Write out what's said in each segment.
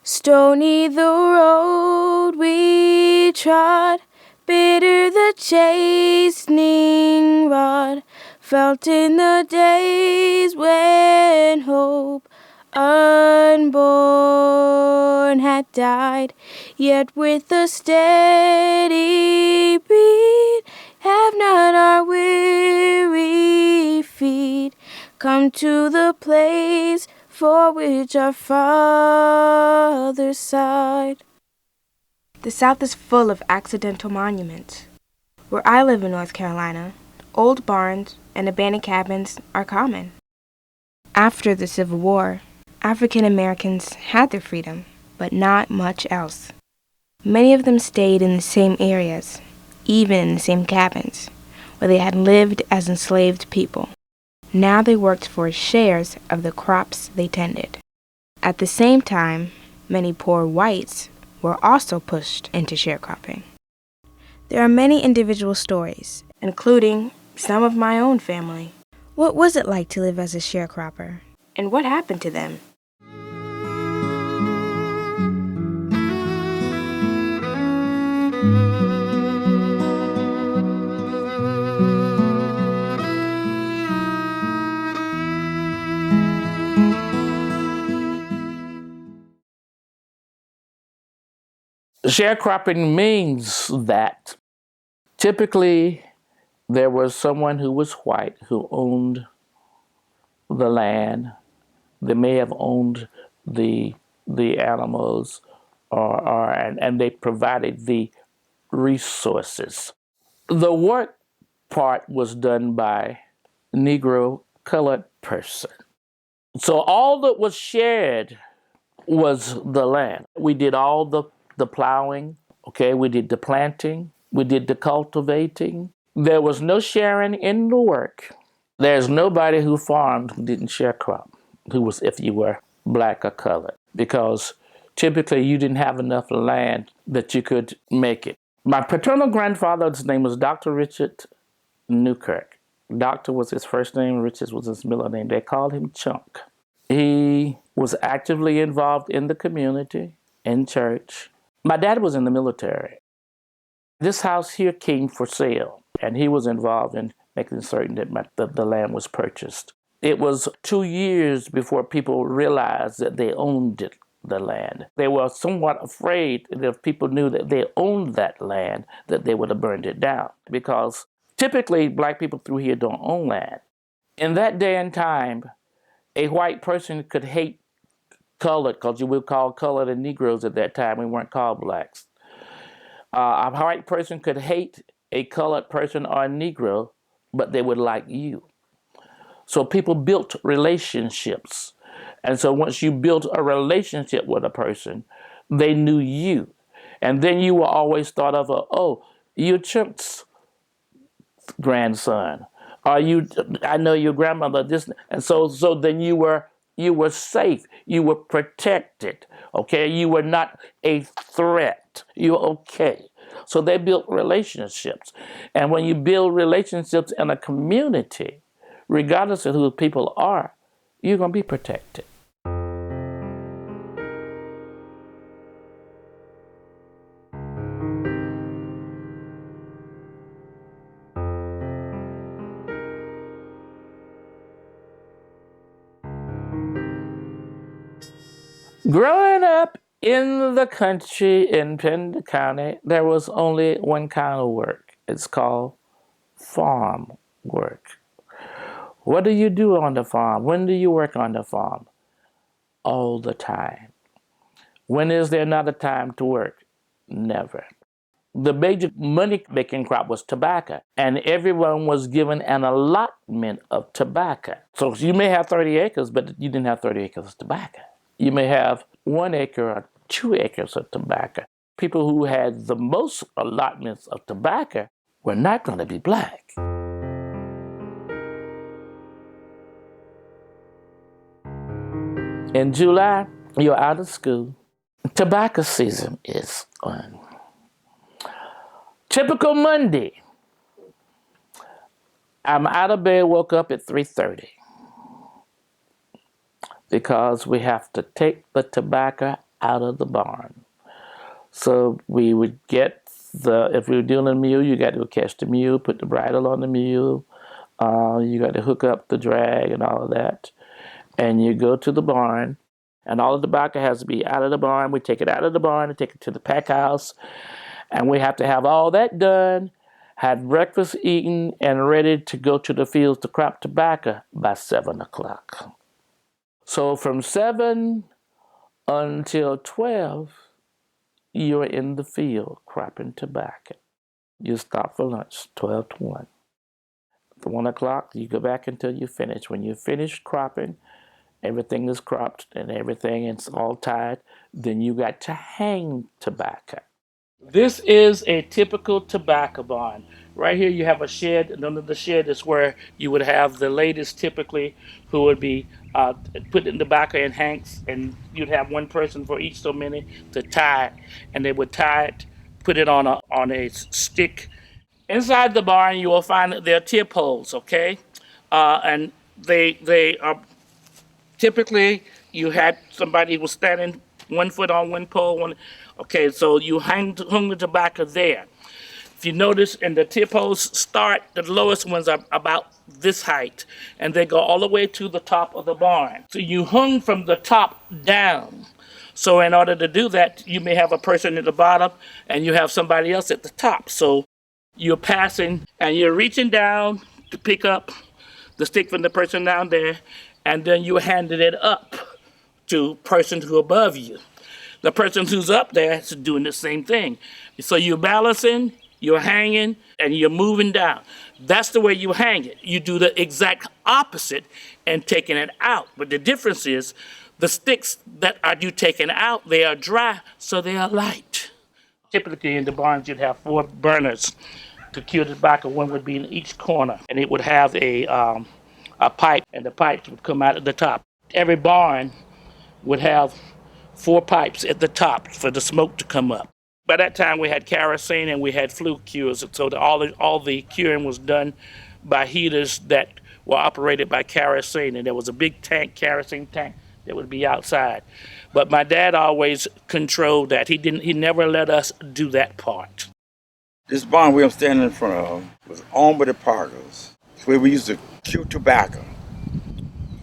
Stony the road we trod, bitter the chastening rod, felt in the days when hope unborn had died. Yet with a steady beat have not our weary feet come to the place for which our fathers sighed. The South is full of accidental monuments. Where I live in North Carolina, old barns and abandoned cabins are common. After the Civil War, African Americans had their freedom, but not much else. Many of them stayed in the same areas, even in the same cabins, where they had lived as enslaved people. Now they worked for shares of the crops they tended. At the same time, many poor whites were also pushed into sharecropping. There are many individual stories, including some of my own family. What was it like to live as a sharecropper? And what happened to them? Sharecropping means that typically there was someone who was white who owned the land. They may have owned the animals, and they provided the resources. The work part was done by Negro colored person. So all that was shared was the land. We did all the plowing, okay? We did the planting, we did the cultivating. There was no sharing in the work. There's nobody who farmed who didn't sharecrop, who was, if you were black or colored, because typically you didn't have enough land that you could make it. My paternal grandfather's name was Dr. Richard Newkirk. Doctor was his first name, Richard was his middle name. They called him Chunk. He was actively involved in the community, in church. My dad was in the military. This house here came for sale, and he was involved in making certain that the land was purchased. It was 2 years before people realized that they owned the land. They were somewhat afraid that if people knew that they owned that land, that they would have burned it down, because typically black people through here don't own land. In that day and time, a white person could hate colored, because you would call colored and Negroes at that time. We weren't called blacks. A white person could hate a colored person or a Negro, but they would like you. So people built relationships. And so once you built a relationship with a person, they knew you. And then you were always thought of, you're Chuck's grandson. Or I know your grandmother, this. And so then you were safe. You were protected. Okay? You were not a threat. You were okay. So they built relationships. And when you build relationships in a community, regardless of who the people are, you're going to be protected. Growing up in the country in Pender County, there was only one kind of work. It's called farm work. What do you do on the farm? When do you work on the farm? All the time. When is there not a time to work? Never. The major money-making crop was tobacco, and everyone was given an allotment of tobacco. So you may have 30 acres, but you didn't have 30 acres of tobacco. You may have 1 acre or 2 acres of tobacco. People who had the most allotments of tobacco were not going to be black. In July, you're out of school. Tobacco season is on. Typical Monday. I'm out of bed, woke up at 3:30 because we have to take the tobacco out of the barn. So we would get if we were doing a mule, you got to catch the mule, put the bridle on the mule, you got to hook up the drag and all of that. And you go to the barn, and all of the tobacco has to be out of the barn. We take it out of the barn and take it to the pack house, and we have to have all that done, had breakfast eaten, and ready to go to the fields to crop tobacco by 7 o'clock. So from 7 until 12, you're in the field cropping tobacco. You stop for lunch, 12 to 1. At 1 o'clock, you go back until you finish. When you finish cropping, everything is cropped and everything is all tied, then you got to hang tobacco. This is a typical tobacco barn. Right here you have a shed, and under the shed is where you would have the ladies typically who would be putting tobacco in hanks, and you'd have one person for each so many to tie it, and they would tie it, put it on a stick. Inside the barn you will find that there are tip holes, okay? And they are typically you had somebody who was standing 1 foot on one pole. Okay, so you hung the tobacco there. If you notice, in the tip holes start, the lowest ones are about this height, and they go all the way to the top of the barn. So you hung from the top down. So in order to do that, you may have a person at the bottom, and you have somebody else at the top. So you're passing, and you're reaching down to pick up the stick from the person down there, and then you handed it up to persons who are above you. The person who's up there is doing the same thing. So you're balancing, you're hanging, and you're moving down. That's the way you hang it. You do the exact opposite and taking it out. But the difference is the sticks that are you taking out, they are dry, so they are light. Typically in the barns, you'd have 4 burners to cure the tobacco. One would be in each corner, and it would have a pipe, and the pipes would come out at the top. Every barn would have 4 pipes at the top for the smoke to come up. By that time, we had kerosene and we had flue cures, so all the curing was done by heaters that were operated by kerosene, and there was a big kerosene tank that would be outside. But my dad always controlled that. He never let us do that part. This barn we are standing in front of was owned by the Parkers. It's where we used to cure tobacco.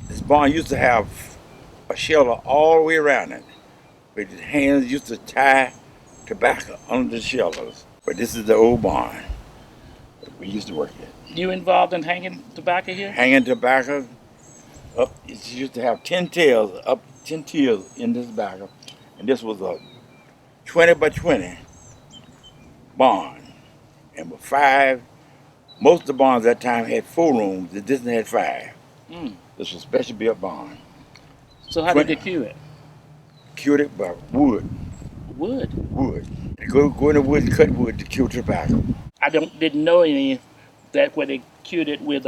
This barn used to have a shelter all the way around it, where the hands used to tie tobacco under the shelters. But this is the old barn that we used to work at. You involved in hanging tobacco here? Hanging tobacco up, it used to have 10 tails, up 10 tails in this tobacco. And this was a 20 by 20 barn. And with 5, most of the barns at that time had 4 rooms. This one had 5. This was a special built barn. So how did they cure it? Cured it by wood. Wood? Wood. They go in the woods and cut wood to cure tobacco. I didn't know any that where they cured it with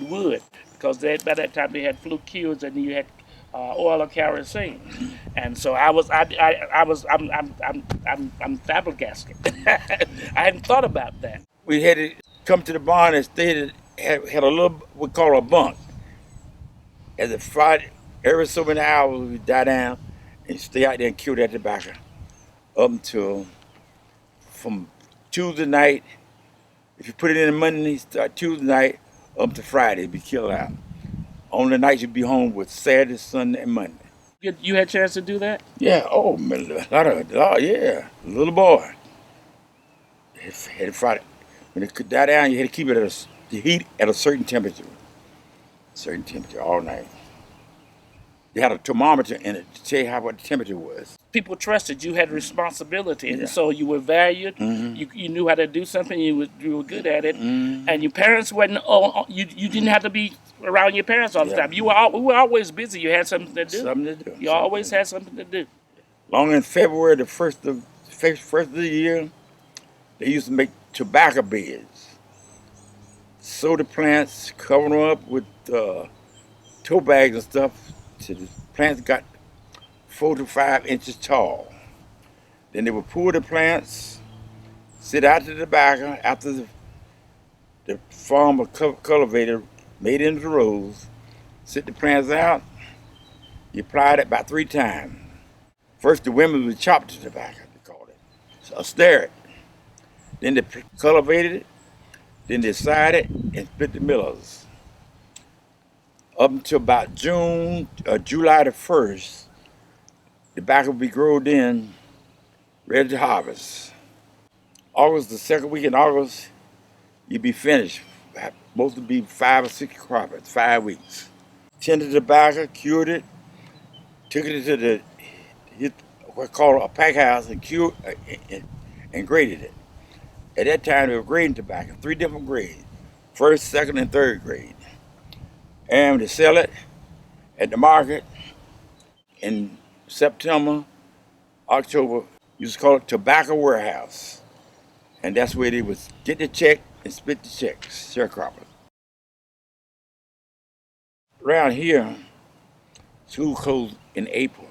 wood, because by that time they had flue cures and you had oil or kerosene, and so I'm flabbergasted. I hadn't thought about that. We had to come to the barn and stayed. Had a little we call a bunk. As a Friday, every so many hours we die down and stay out there and cure that tobacco up until from Tuesday night. If you put it in Monday, start Tuesday night up to Friday, it'd be killed out. On the nights you'd be home with Saturday, Sunday, and Monday. You had a chance to do that? Yeah. Oh, yeah. Little boy. Had to Friday. When it could die down, you had to keep it the heat at a certain temperature. Certain temperature all night. They had a thermometer in it to tell you what the temperature was. People trusted you, had responsibility, and so you were valued. You knew how to do something. You were good at it, and your parents wasn't. You didn't have to be around your parents all the time. We were always busy. You had something to do. You always had something to do. Long in February, the first of the year, they used to make tobacco beds. Sow the plants, cover them up with tow bags and stuff till the plants got 4 to 5 inches tall. Then they would pull the plants, sit out the tobacco after the farmer cultivator made into the rows, sit the plants out, you applied it about 3 times. First, the women would chop the tobacco, they called it. So stare it. Then they cultivated it. Then they side it and split the millers. Up until about July the 1st, the tobacco would be grown in, ready to harvest. August, the second week in August, you'd be finished. Most would be 5 or 6 croppers, 5 weeks. Tended the tobacco, cured it, took it to the what's called a pack house and and graded it. At that time, they were grading tobacco, 3 different grades, first, second, and third grade. And they sell it at the market in September, October. Used to call it tobacco warehouse, and that's where they would get the check and split the checks. Sharecroppers. Around here, school closed in April.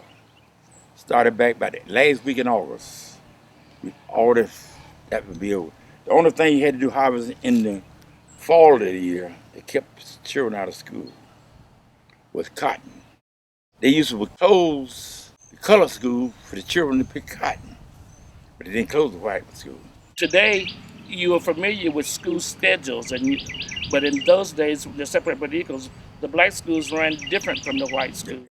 Started back by the last week in August. All this, that would be over. The only thing you had to do harvest in the fall of the year that kept children out of school was cotton. They used to close the color school for the children to pick cotton, but they didn't close the white school. Today, you are familiar with school schedules, but in those days, they're separate but equals. The black schools ran different from the white schools.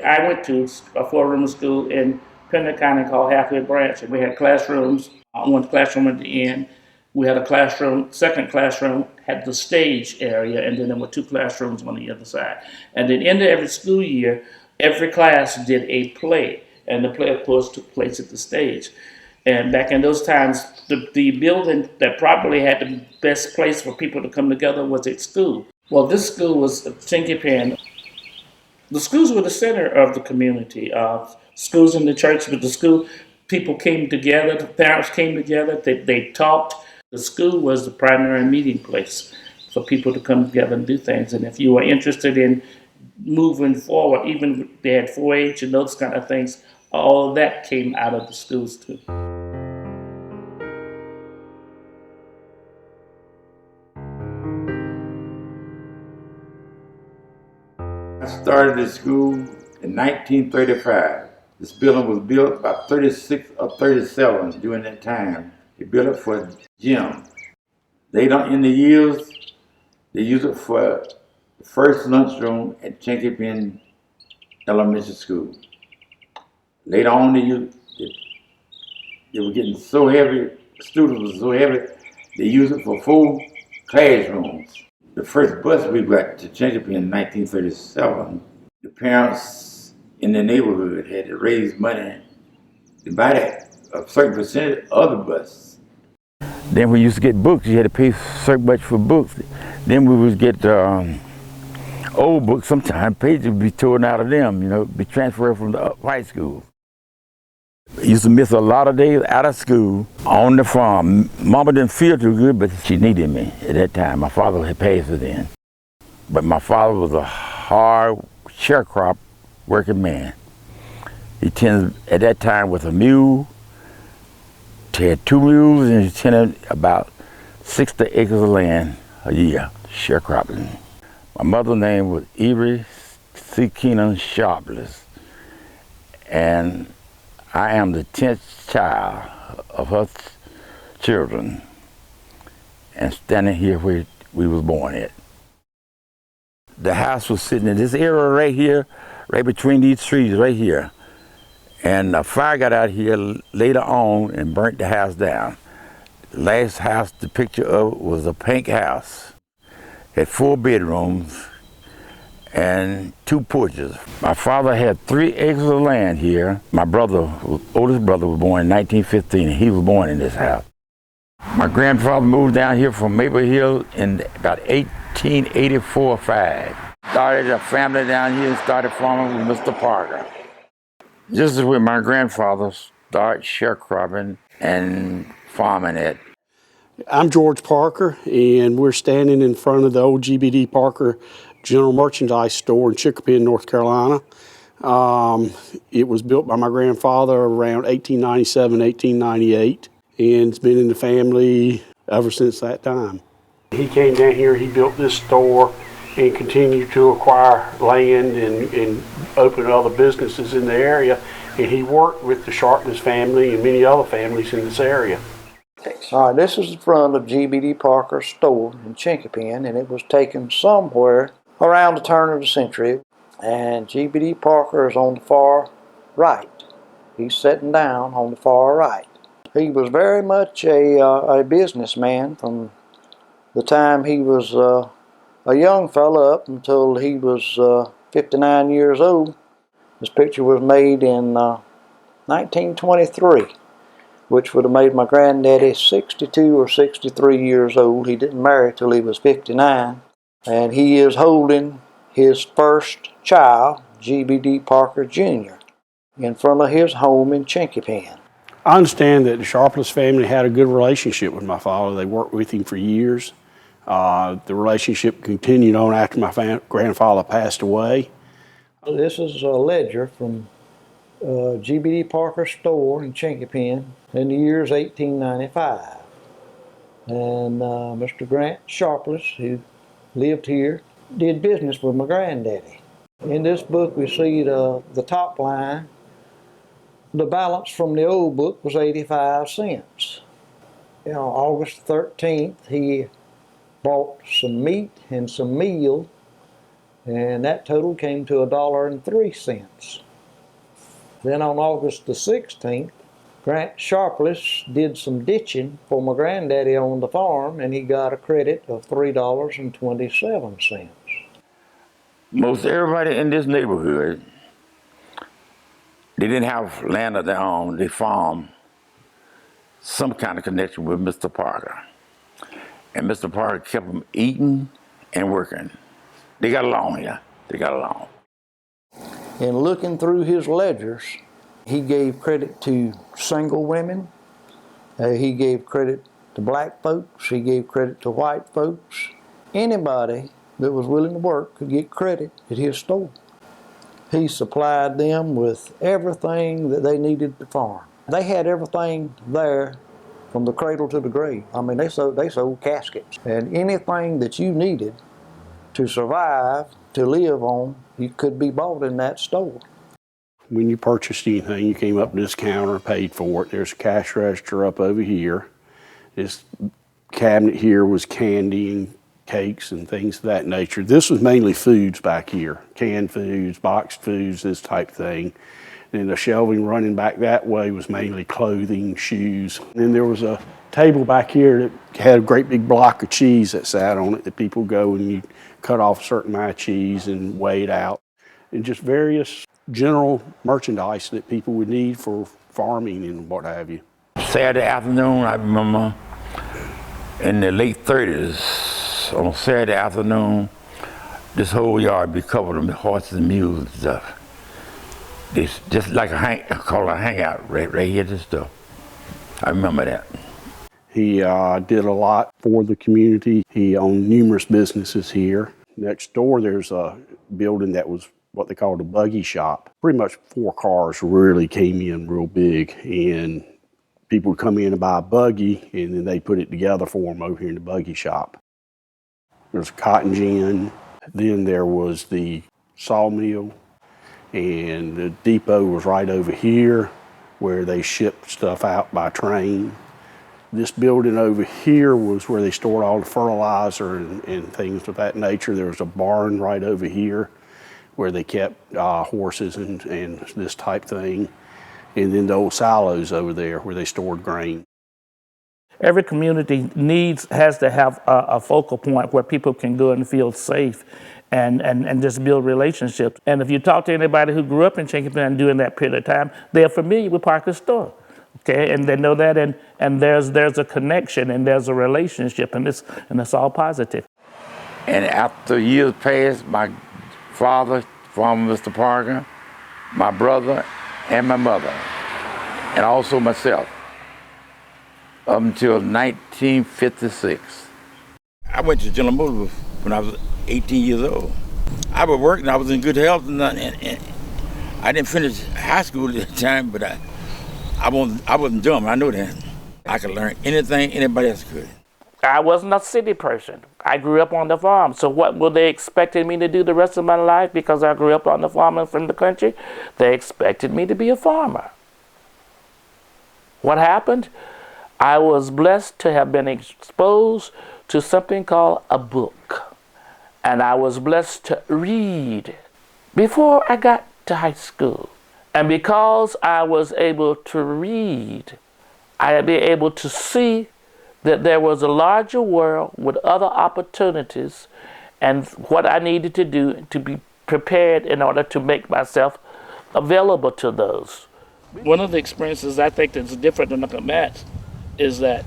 I went to a 4-room school in Pender County called Halfway Branch, and we had classrooms. One classroom at the end. We had a classroom, second classroom had the stage area, and then there were 2 classrooms on the other side. And then end of every school year, every class did a play, and the play, of course, took place at the stage. And back in those times, the building that probably had the best place for people to come together was at school. Well, this school was Chinky Pen. The schools were the center of the community. Schools in the church, but the school people came together, the parents came together, they talked. The school was the primary meeting place for people to come together and do things. And if you were interested in moving forward, even they had 4-H and those kind of things, all of that came out of the schools too. I started at school in 1935. This building was built about 36 or 37 during that time. They built it for a gym. Later on in the years, they used it for the first lunchroom at Chinky Pen Elementary School. Later on, they were getting so heavy, students were so heavy, they used it for 4 classrooms. The first bus we got to Chinky Pen in 1937, the parents in the neighborhood had to raise money to buy that, a certain percentage of the bus. Then we used to get books. You had to pay so much for books. Then we would get old books. Sometimes pages would be torn out of them, be transferred from the white school. I used to miss a lot of days out of school on the farm. Mama didn't feel too good, but she needed me at that time. My father had passed her then. But my father was a hard sharecrop working man. He tended, at that time, with a mule. He had 2 mules, and he tended about 60 acres of land a year, sharecropping. My mother's name was Erie C. Keenan Sharpless, and I am the 10th child of her children, and standing here where we was born at. The house was sitting in this area right here, right between these trees right here. And a fire got out here later on and burnt the house down. The last house, the picture of, was a pink house. Had 4 bedrooms and 2 porches. My father had 3 acres of land here. My brother, oldest brother, was born in 1915, and he was born in this house. My grandfather moved down here from Maple Hill in about 1884-5. Started a family down here and started farming with Mr. Parker. This is where my grandfather started sharecropping and farming at. I'm George Parker, and we're standing in front of the old GBD Parker General Merchandise Store in Sharecropping, North Carolina. It was built by my grandfather around 1897, 1898, and it's been in the family ever since that time. He came down here, he built this store, and continued to acquire land and open other businesses in the area. and he worked with the Sharpness family and many other families in this area. All right, this is the front of G.B.D. Parker's store in Chinquapin, and it was taken somewhere around the turn of the century. And G.B.D. Parker is on the far right. He's sitting down on the far right. He was very much a businessman from the time he was a young fella up until he was 59 years old. This picture was made in 1923. Which would have made my granddaddy 62 or 63 years old. He didn't marry till he was 59. And he is holding his first child, G.B.D. Parker Jr., in front of his home in Chinquapin. I understand that the Sharpness family had a good relationship with my father. They worked with him for years. The relationship continued on after my grandfather passed away. This is a ledger from G.B.D. Parker's store in Chinquapin in the year's 1895. And Mr. Grant Sharpless, who lived here, did business with my granddaddy. In this book we see the top line. The balance from the old book was 85 cents. On August 13th he bought some meat and some meal, and that total came to $1.03. Then on August the 16th, Grant Sharpless did some ditching for my granddaddy on the farm, and he got a credit of $3.27. Most everybody in this neighborhood, they didn't have land of their own. They farmed some kind of connection with Mr. Parker. And Mr. Parker kept them eating and working. They got along here. They got along. In looking through his ledgers, he gave credit to single women. He gave credit to black folks. He gave credit to white folks. Anybody that was willing to work could get credit at his store. He supplied them with everything that they needed to farm. They had everything there from the cradle to the grave. I mean, they sold caskets. And anything that you needed to survive, to live on, you could be bought in that store. When you purchased anything, you came up to this counter, paid for it. There's a cash register up over here. This cabinet here was candy and cakes and things of that nature. This was mainly foods back here, canned foods, boxed foods, this type thing. And the shelving running back that way was mainly clothing, shoes. And then there was a table back here that had a great big block of cheese that sat on it that people go and you cut off a certain amount of cheese and weigh it out. And just various general merchandise that people would need for farming and what have you. Saturday afternoon, I remember in the late 30s, on Saturday afternoon, this whole yard be covered with horses and mules and stuff. It's just like I call it a hangout right here, this stuff. I remember that. He did a lot for the community. He owned numerous businesses here. Next door, there's a building that was what they called a buggy shop. Pretty much 4 cars really came in real big, and people would come in and buy a buggy, and then they put it together for them over here in the buggy shop. There's a cotton gin. Then there was the sawmill, and the depot was right over here where they shipped stuff out by train. This building over here was where they stored all the fertilizer and things of that nature. There was a barn right over here where they kept horses and this type thing. And then the old silos over there where they stored grain. Every community has to have a focal point where people can go and feel safe and just build relationships. And if you talk to anybody who grew up in Chinquapin during that period of time, they're familiar with Parker's store. Okay, and they know that, and there's a connection and there's a relationship, and it's all positive. And after years passed, my father, former Mr. Parker, my brother, and my mother, and also myself, up until 1956. I went to General Motors when I was 18 years old. I was working, I was in good health, and I didn't finish high school at the time, but I wasn't dumb, I know that. I could learn anything anybody else could. I wasn't a city person. I grew up on the farm. So what were they expecting me to do the rest of my life because I grew up on the farm and from the country? They expected me to be a farmer. What happened? I was blessed to have been exposed to something called a book. And I was blessed to read before I got to high school. And because I was able to read, I had been able to see that there was a larger world with other opportunities and what I needed to do to be prepared in order to make myself available to those. One of the experiences I think that's different than Uncle Matt's is that,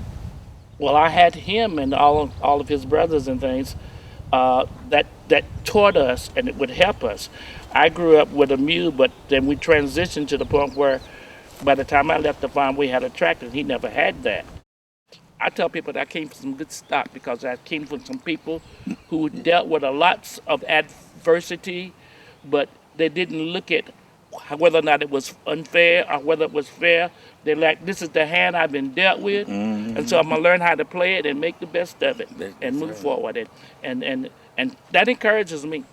well, I had him and all of his brothers and things that taught us and it would help us. I grew up with a mule, but then we transitioned to the point where by the time I left the farm, we had a tractor. He never had that. I tell people that I came from some good stock because I came from some people who dealt with a lot of adversity, but they didn't look at whether or not it was unfair or whether it was fair. They're like, this is the hand I've been dealt with, and so I'm gonna learn how to play it and make the best of it and move forward. And that encourages me.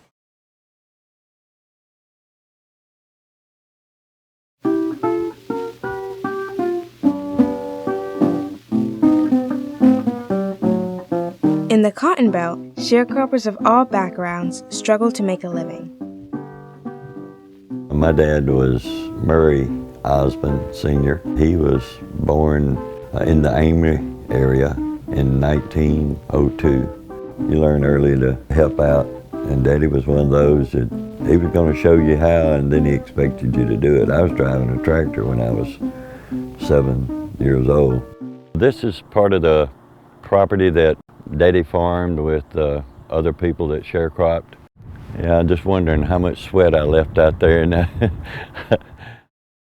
In the Cotton Belt, sharecroppers of all backgrounds struggle to make a living. My dad was Murray Osmond Sr. He was born in the Amory area in 1902. You learn early to help out, and Daddy was one of those that he was going to show you how, and then he expected you to do it. I was driving a tractor when I was 7 years old. This is part of the property that Daddy farmed with other people that sharecropped. Yeah, I'm just wondering how much sweat I left out there.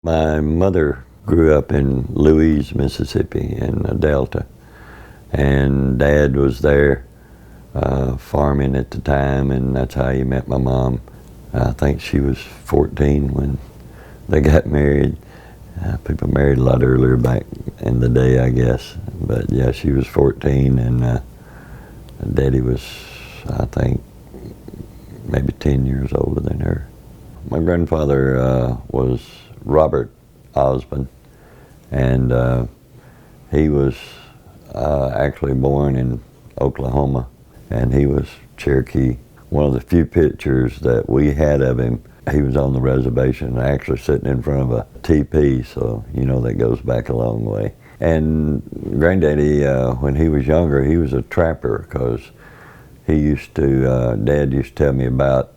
My mother grew up in Louise, Mississippi, in the Delta, and Dad was there farming at the time, and that's how he met my mom. I think she was 14 when they got married. People married a lot earlier back in the day, I guess. But yeah, she was 14, and Daddy was, I think, maybe 10 years older than her. My grandfather was Robert Osmond, and he was actually born in Oklahoma, and he was Cherokee. One of the few pictures that we had of him, he was on the reservation, actually sitting in front of a teepee, so you know that goes back a long way. And Granddaddy, when he was younger, he was a trapper, because he used to, Dad used to tell me about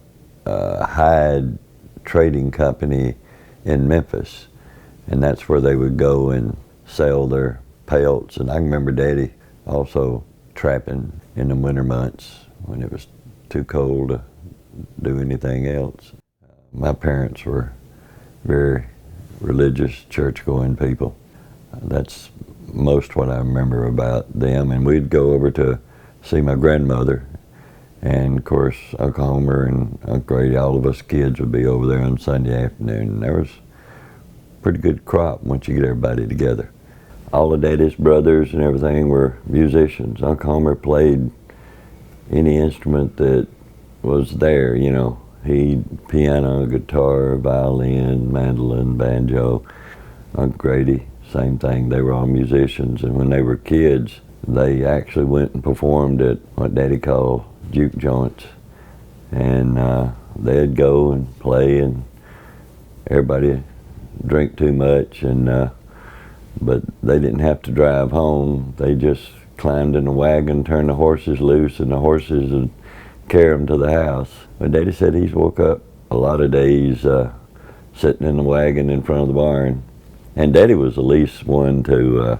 Hyde Trading Company in Memphis, and that's where they would go and sell their pelts. And I remember Daddy also trapping in the winter months when it was too cold to do anything else. My parents were very religious, church-going people. That's most what I remember about them. And we'd go over to see my grandmother, and of course Uncle Homer and Uncle Grady, all of us kids would be over there on Sunday afternoon, and there was a pretty good crop once you get everybody together. All of Daddy's brothers and everything were musicians. Uncle Homer played any instrument that was there, you know. He piano, guitar, violin, mandolin, banjo. Uncle Grady, same thing. They were all musicians, and when they were kids, they actually went and performed at what Daddy called juke joints, and they'd go and play, and everybody drink too much, and but they didn't have to drive home. They just climbed in the wagon, turned the horses loose, and the horses would carry them to the house. But Daddy said he's woke up a lot of days sitting in the wagon in front of the barn. And Daddy was the least one to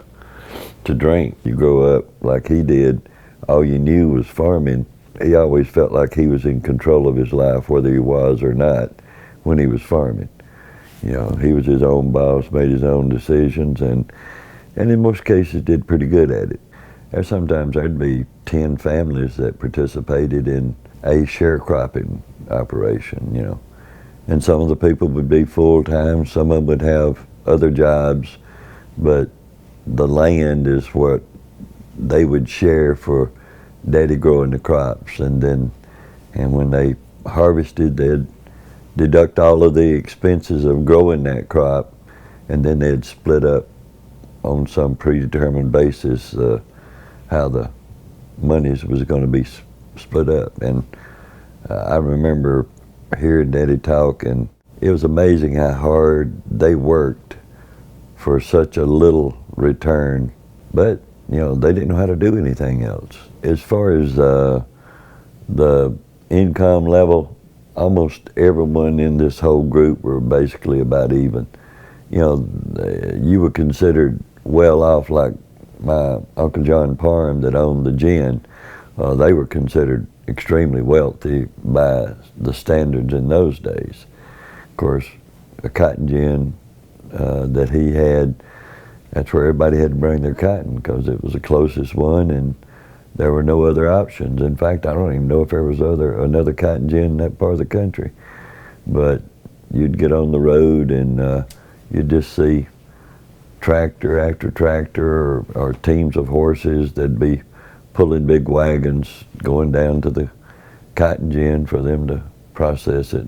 drink. You grow up like he did, all you knew was farming. He always felt like he was in control of his life, whether he was or not, when he was farming. You know, he was his own boss, made his own decisions, and in most cases did pretty good at it. Or sometimes there'd be 10 families that participated in a sharecropping operation, you know. And some of the people would be full-time, some of them would have other jobs, but the land is what they would share for Daddy growing the crops, and when they harvested, they'd deduct all of the expenses of growing that crop, and then they'd split up on some predetermined basis how the monies was going to be split up. And I remember hearing Daddy talk, and it was amazing how hard they worked for such a little return. But you know, they didn't know how to do anything else. As far as the income level, almost everyone in this whole group were basically about even. You know, you were considered well off, like my Uncle John Parham that owned the gin. They were considered extremely wealthy by the standards in those days. Of course, a cotton gin that he had, that's where everybody had to bring their cotton because it was the closest one, and there were no other options. In fact, I don't even know if there was another cotton gin in that part of the country. But you'd get on the road and you'd just see tractor after tractor or teams of horses that'd be pulling big wagons going down to the cotton gin for them to process it.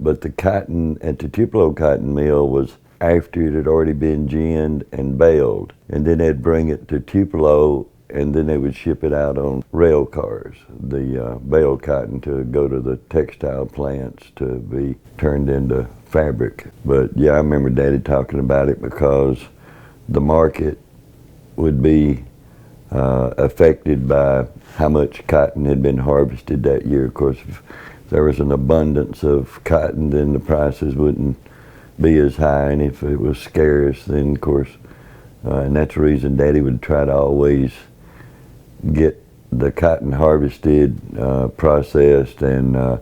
But the cotton at the Tupelo cotton mill was after it had already been ginned and baled. And then they'd bring it to Tupelo, and then they would ship it out on rail cars, the baled cotton, to go to the textile plants to be turned into fabric. But yeah, I remember Daddy talking about it because the market would be affected by how much cotton had been harvested that year. Of course, if there was an abundance of cotton, then the prices wouldn't be as high, and if it was scarce, then of course, and that's the reason Daddy would try to always get the cotton harvested, processed, and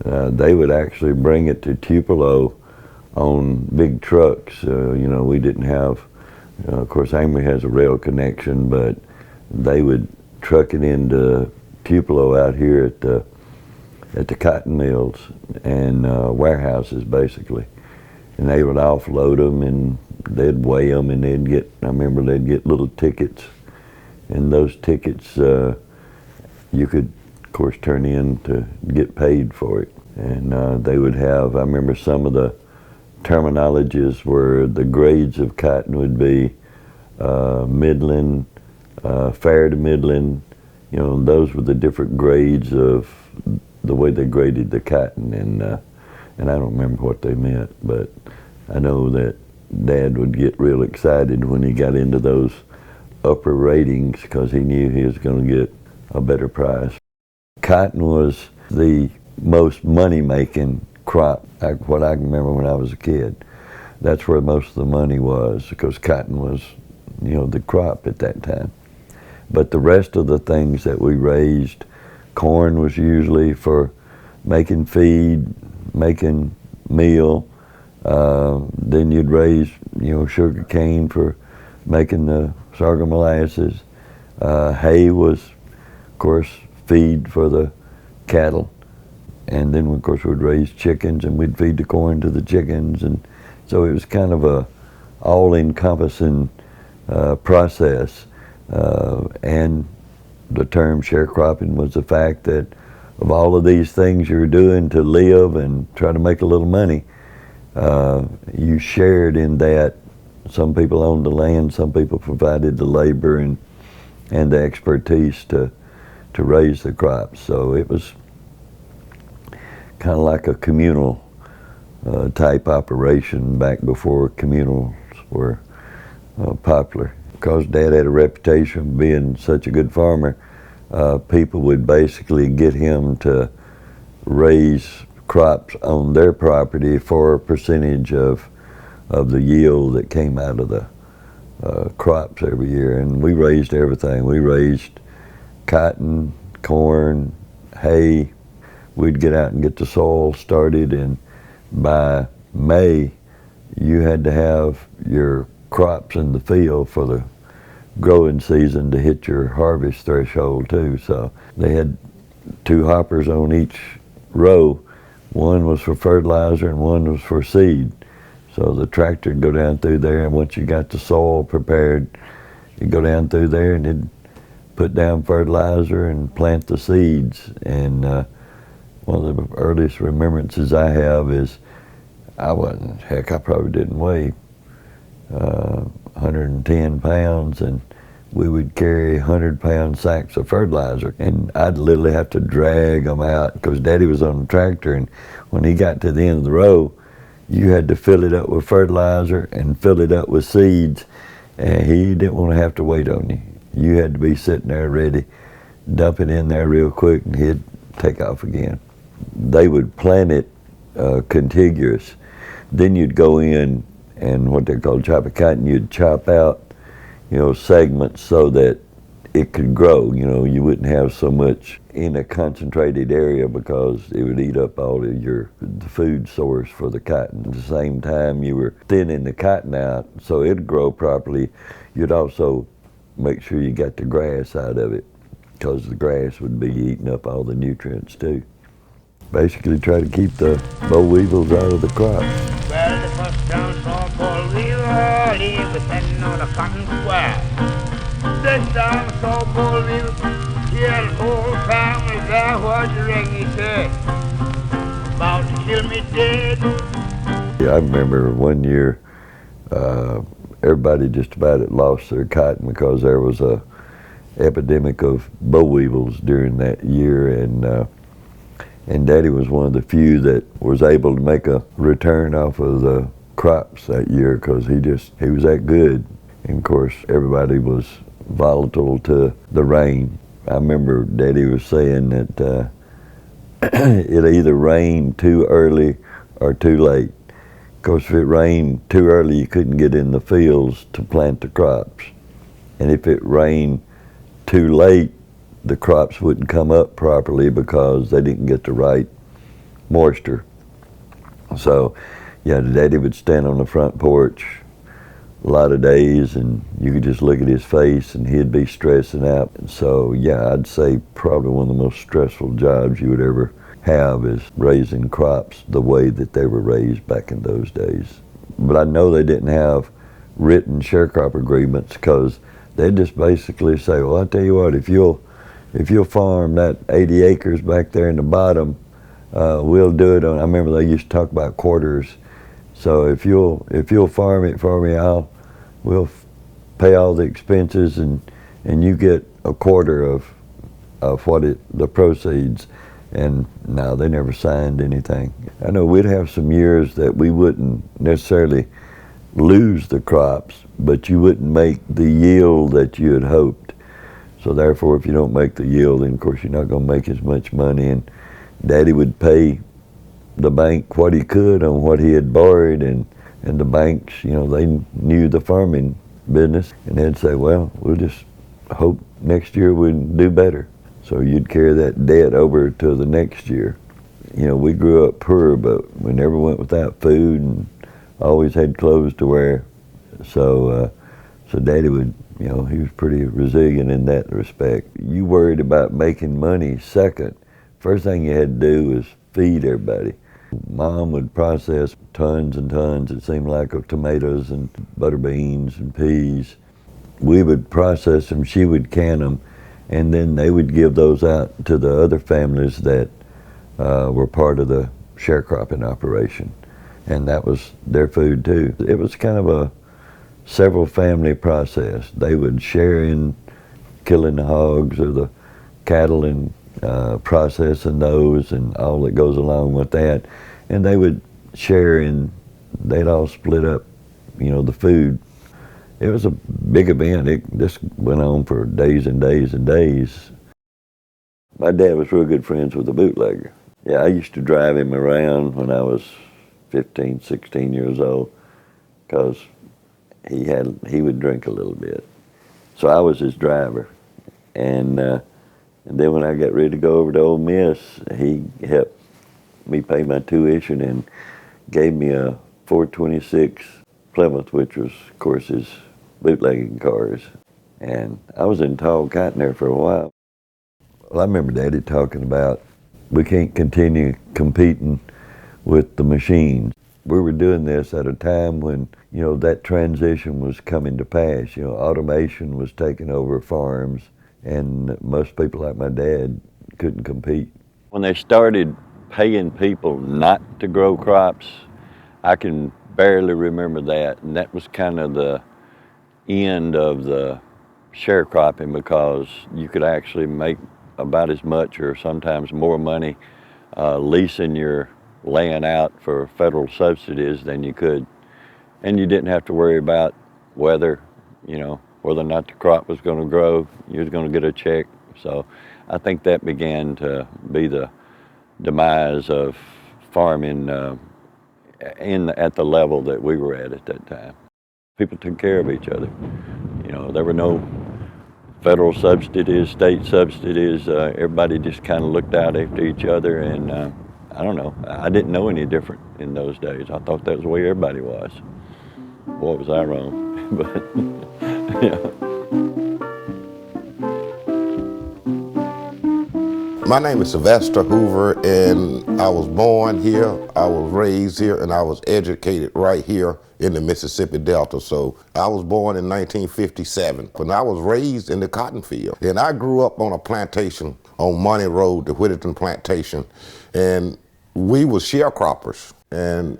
they would actually bring it to Tupelo on big trucks. You know, we didn't have, of course, Amory has a rail connection, but they would truck it into Tupelo out here at the cotton mills and warehouses, basically. And they would offload them, and they'd weigh them, and I remember they'd get little tickets, and those tickets you could, of course, turn in to get paid for it. And they would have, I remember some of the terminologies where the grades of cotton would be middling, fair to middling. You know, those were the different grades of the way they graded the cotton, and I don't remember what they meant, but I know that Dad would get real excited when he got into those upper ratings because he knew he was going to get a better price. Cotton was the most money-making crop, what I can remember when I was a kid. That's where most of the money was, because cotton was, you know, the crop at that time. But the rest of the things that we raised, corn was usually for making feed, making meal. Then you'd raise, you know, sugar cane for making the sorghum molasses. Hay was, of course, feed for the cattle. And then, of course, we'd raise chickens, and we'd feed the corn to the chickens. And so it was kind of a all-encompassing process. And the term sharecropping was the fact that of all of these things you're doing to live and try to make a little money, you shared in that. Some people owned the land, some people provided the labor and the expertise to raise the crops. So it was kind of like a communal type operation back before communals were popular. Because Dad had a reputation of being such a good farmer, people would basically get him to raise crops on their property for a percentage of the yield that came out of the crops every year. And we raised everything. We raised cotton, corn, hay. We'd get out and get the soil started, and by May you had to have your crops in the field for the growing season to hit your harvest threshold too. So they had 2 hoppers on each row. One was for fertilizer and one was for seed. So the tractor would go down through there, and once you got the soil prepared, you'd go down through there and it'd put down fertilizer and plant the seeds. And one of the earliest remembrances I have is I probably didn't weigh 110 pounds, and we would carry 100-pound sacks of fertilizer, and I'd literally have to drag them out because Daddy was on the tractor, and when he got to the end of the row, you had to fill it up with fertilizer and fill it up with seeds, and he didn't want to have to wait on you. You had to be sitting there ready, dump it in there real quick, and he'd take off again. They would plant it contiguous. Then you'd go in and what they call chop cotton, you'd chop out, segments so that it could grow. You wouldn't have so much in a concentrated area because it would eat up all of the food source for the cotton. At the same time, you were thinning the cotton out so it'd grow properly. You'd also make sure you got the grass out of it because the grass would be eating up all the nutrients too. Basically try to keep the boll weevils out of the crops. Well, the first down saw boll weevil, he was sitting on a cotton square. This down saw boll weevil, he had a whole family there, what the ring he said, about to kill me dead. Yeah, I remember one year, everybody just about had lost their cotton because there was a epidemic of boll weevils during that year, and Daddy was one of the few that was able to make a return off of the crops that year because he was that good. And of course, everybody was volatile to the rain. I remember Daddy was saying that it either rained too early or too late. Because if it rained too early, you couldn't get in the fields to plant the crops. And if it rained too late, the crops wouldn't come up properly because they didn't get the right moisture. So, yeah, Daddy would stand on the front porch a lot of days, and you could just look at his face, and he'd be stressing out. And so, yeah, I'd say probably one of the most stressful jobs you would ever have is raising crops the way that they were raised back in those days. But I know they didn't have written sharecrop agreements because they'd just basically say, well, I'll tell you what, if you'll farm that 80 acres back there in the bottom, we'll do it on, I remember they used to talk about quarters. So if you'll farm it for me, we'll pay all the expenses and you get a quarter of the proceeds. And no, they never signed anything. I know we'd have some years that we wouldn't necessarily lose the crops, but you wouldn't make the yield that you had hoped. So therefore, if you don't make the yield, then of course you're not going to make as much money. And Daddy would pay the bank what he could on what he had borrowed, and the banks, they knew the farming business, and they'd say, well, we'll just hope next year we'll do better. So you'd carry that debt over to the next year. We grew up poor, but we never went without food and always had clothes to wear. So Daddy would, he was pretty resilient in that respect. You worried about making money second. First thing you had to do was feed everybody. Mom would process tons and tons, it seemed like, of tomatoes and butter beans and peas. We would process them, she would can them, and then they would give those out to the other families that were part of the sharecropping operation. And that was their food too. It was kind of a several family process. They would share in killing the hogs or the cattle and processing those and all that goes along with that. And they would share in, they'd all split up, the food. It was a big event. This went on for days and days and days. My dad was real good friends with a bootlegger. Yeah, I used to drive him around when I was 15, 16 years old because he would drink a little bit. So I was his driver. And then when I got ready to go over to Ole Miss, he helped me pay my tuition and gave me a 426 Plymouth, which was, of course, his bootlegging cars. And I was in tall cotton there for a while. Well, I remember Daddy talking about we can't continue competing with the machines. We were doing this at a time when, that transition was coming to pass. Automation was taking over farms. and most people like my dad couldn't compete. When they started paying people not to grow crops, I can barely remember that, and that was kind of the end of the sharecropping, because you could actually make about as much or sometimes more money leasing your land out for federal subsidies than you could. And you didn't have to worry about weather, whether or not the crop was going to grow, you was going to get a check. So I think that began to be the demise of farming at the level that we were at that time. People took care of each other. There were no federal subsidies, state subsidies. Everybody just kind of looked out after each other, and I don't know. I didn't know any different in those days. I thought that was the way everybody was. Boy, was I wrong. But yeah. My name is Sylvester Hoover, and I was born here, I was raised here, and I was educated right here in the Mississippi Delta. So I was born in 1957, and I was raised in the cotton field. And I grew up on a plantation on Money Road, the Whittington Plantation, and we were sharecroppers, and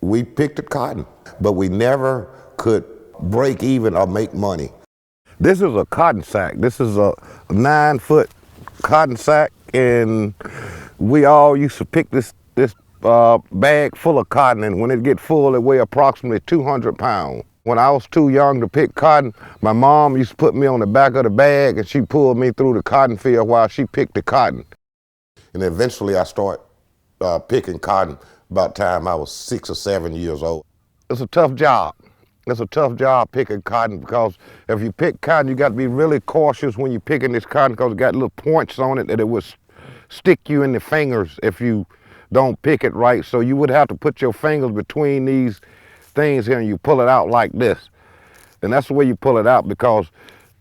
we picked the cotton, but we never could break even or make money. This is a cotton sack. This is a 9-foot cotton sack, and we all used to pick this bag full of cotton, and when it get full, it weigh approximately 200 pounds. When I was too young to pick cotton, my mom used to put me on the back of the bag, and she pulled me through the cotton field while she picked the cotton. And eventually I started picking cotton about the time I was 6 or 7 years old. It's a tough job. It's a tough job picking cotton, because if you pick cotton, you got to be really cautious when you're picking this cotton, because it got little points on it that it would stick you in the fingers if you don't pick it right. So you would have to put your fingers between these things here, and you pull it out like this. And that's the way you pull it out, because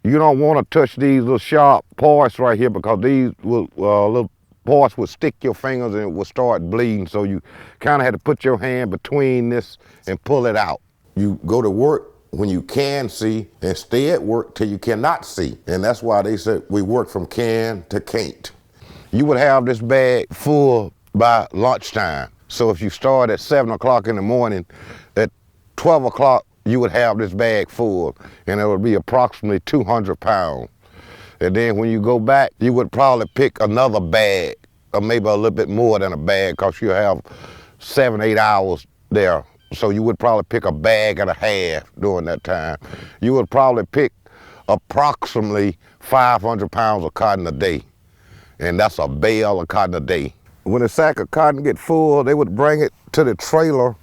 you don't want to touch these little sharp parts right here, because these little parts would stick your fingers and it would start bleeding. So you kind of had to put your hand between this and pull it out. You go to work when you can see and stay at work till you cannot see. And that's why they said we work from can to can't. You would have this bag full by lunchtime. So if you start at 7 o'clock in the morning, at 12 o'clock, you would have this bag full, and it would be approximately 200 pounds. And then when you go back, you would probably pick another bag, or maybe a little bit more than a bag, because you have 7, 8 hours there. So you would probably pick a bag and a half during that time. You would probably pick approximately 500 pounds of cotton a day. And that's a bale of cotton a day. When a sack of cotton get full, they would bring it to the trailer,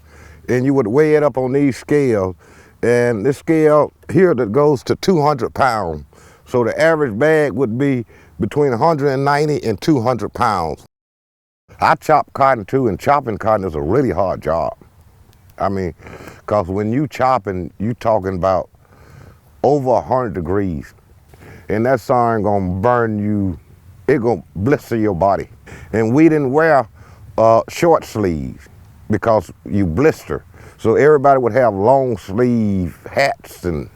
and you would weigh it up on these scales. And this scale here that goes to 200 pounds. So the average bag would be between 190 and 200 pounds. I chop cotton too, and chopping cotton is a really hard job. I mean, because when you chopping, you talking about over 100 degrees. And that sign gonna burn you, it gonna blister your body. And we didn't wear short sleeves because you blister. So everybody would have long sleeve hats and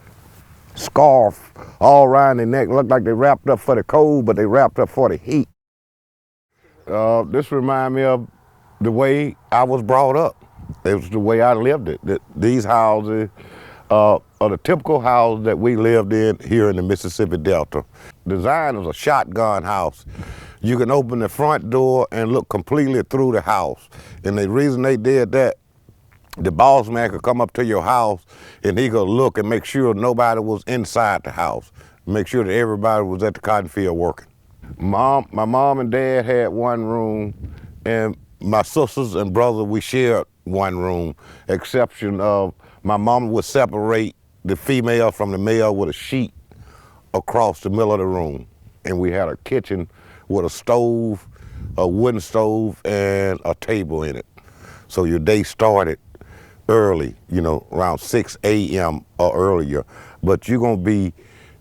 scarf all around their neck. Looked like they wrapped up for the cold, but they wrapped up for the heat. This reminds me of the way I was brought up. It was the way I lived it. These houses are the typical houses that we lived in here in the Mississippi Delta. Design is a shotgun house. You can open the front door and look completely through the house. And the reason they did that, the boss man could come up to your house and he could look and make sure nobody was inside the house. Make sure that everybody was at the cotton field working. My mom and dad had one room, and my sisters and brother, we shared one room, exception of my mom would separate the female from the male with a sheet across the middle of the room. And we had a kitchen with a stove, a wooden stove, and a table in it. So your day started early, around 6 a.m. or earlier. But you're gonna be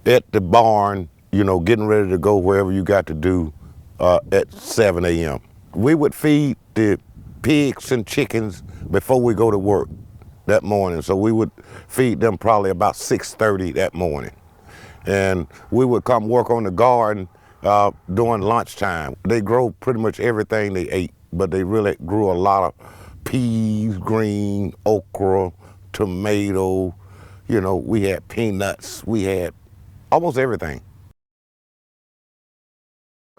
at the barn, getting ready to go wherever you got to do at 7 a.m. We would feed the pigs and chickens before we go to work that morning. So we would feed them probably about 6:30 that morning. And we would come work on the garden during lunchtime. They grow pretty much everything they ate, but they really grew a lot of peas, green, okra, tomato. You know, we had peanuts, we had almost everything.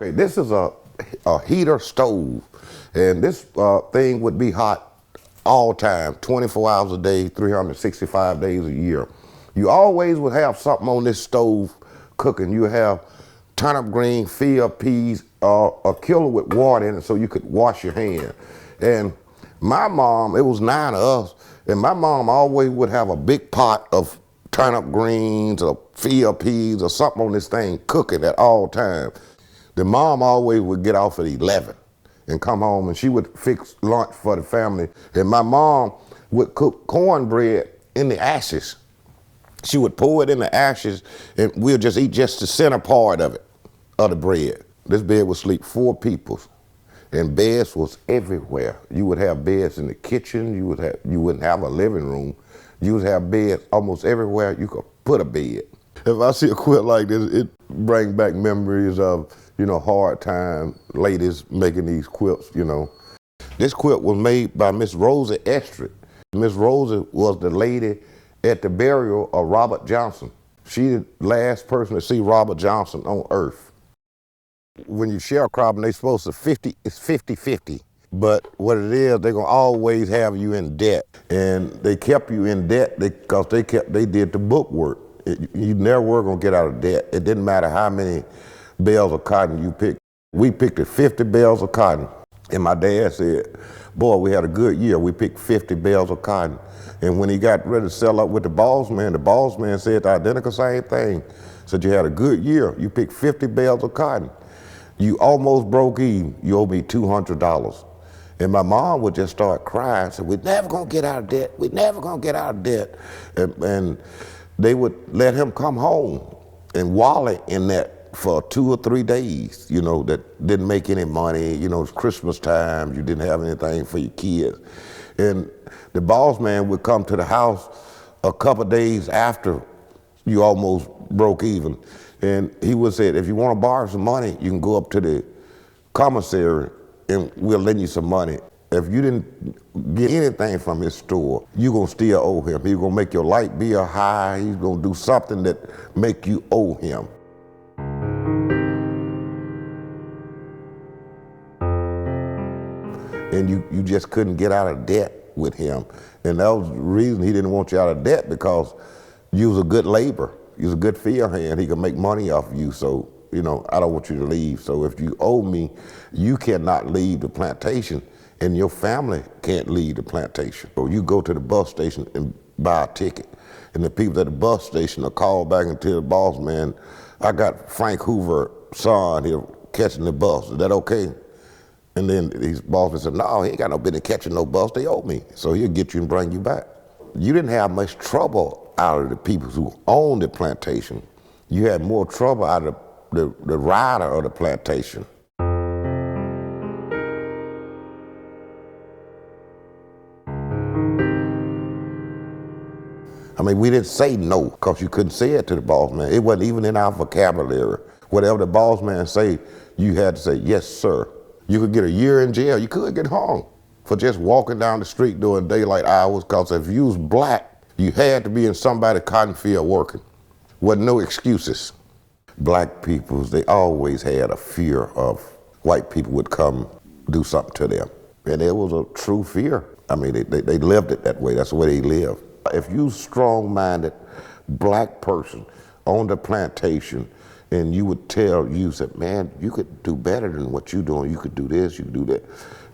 Okay, this is a heater stove, and this thing would be hot all time, 24 hours a day, 365 days a year. You always would have something on this stove cooking. You have turnip green, field peas, a killer with water in it so you could wash your hands. And my mom, it was 9 of us, and my mom always would have a big pot of turnip greens or field peas or something on this thing cooking at all times. The mom always would get off at 11 and come home, and she would fix lunch for the family. And my mom would cook cornbread in the ashes. She would pour it in the ashes, and we'll just eat just the center part of it, of the bread. This bed would sleep 4 people, and beds was everywhere. You would have beds in the kitchen. You wouldn't have a living room. You would have beds almost everywhere you could put a bed. If I see a quilt like this, it brings back memories of, you know, hard time ladies making these quilts, you know. This quilt was made by Miss Rosa Estrid. Miss Rosa was the lady at the burial of Robert Johnson. She's the last person to see Robert Johnson on earth. When you sharecropping, they supposed to it's 50-50. But what it is, they're gonna always have you in debt. And they kept you in debt because they did the book work. You never were gonna get out of debt. It didn't matter how many bales of cotton you picked. We picked 50 bales of cotton. And my dad said, boy, we had a good year. We picked 50 bales of cotton. And when he got ready to sell up with the boss man said the identical same thing. Said, you had a good year. You picked 50 bales of cotton. You almost broke even. You owe me $200. And my mom would just start crying, said, we're never gonna get out of debt. We're never gonna get out of debt. And they would let him come home and wallow in that for 2 or 3 days, you know, that didn't make any money. You know, it's Christmas time, you didn't have anything for your kids. And the boss man would come to the house a couple of days after you almost broke even. And he would say, if you want to borrow some money, you can go up to the commissary and we'll lend you some money. If you didn't get anything from his store, you're gonna still owe him. He's gonna make your light bill high. He's gonna do something that make you owe him. And you just couldn't get out of debt with him. And that was the reason he didn't want you out of debt, because you was a good laborer. You was a good field hand. He could make money off of you. So, you know, I don't want you to leave. So if you owe me, you cannot leave the plantation, and your family can't leave the plantation. So you go to the bus station and buy a ticket. And the people at the bus station will call back and tell the boss man, I got Frank Hoover's son here catching the bus. Is that okay? And then his boss would say, no, he ain't got no business catching no bus. They owe me. So he'll get you and bring you back. You didn't have much trouble out of the people who owned the plantation. You had more trouble out of the rider of the plantation. I mean, we didn't say no, because you couldn't say it to the boss man. It wasn't even in our vocabulary. Whatever the boss man say, you had to say, yes, sir. You could get a year in jail. You could get hung for just walking down the street during daylight hours, because if you was black, you had to be in somebody's cotton field working. Wasn't no excuses. Black people, they always had a fear of white people would come do something to them. And it was a true fear. I mean, they lived it that way. That's the way they lived. If you strong-minded black person on the plantation, and you would tell you, said, man, you could do better than what you're doing. You could do this, you could do that.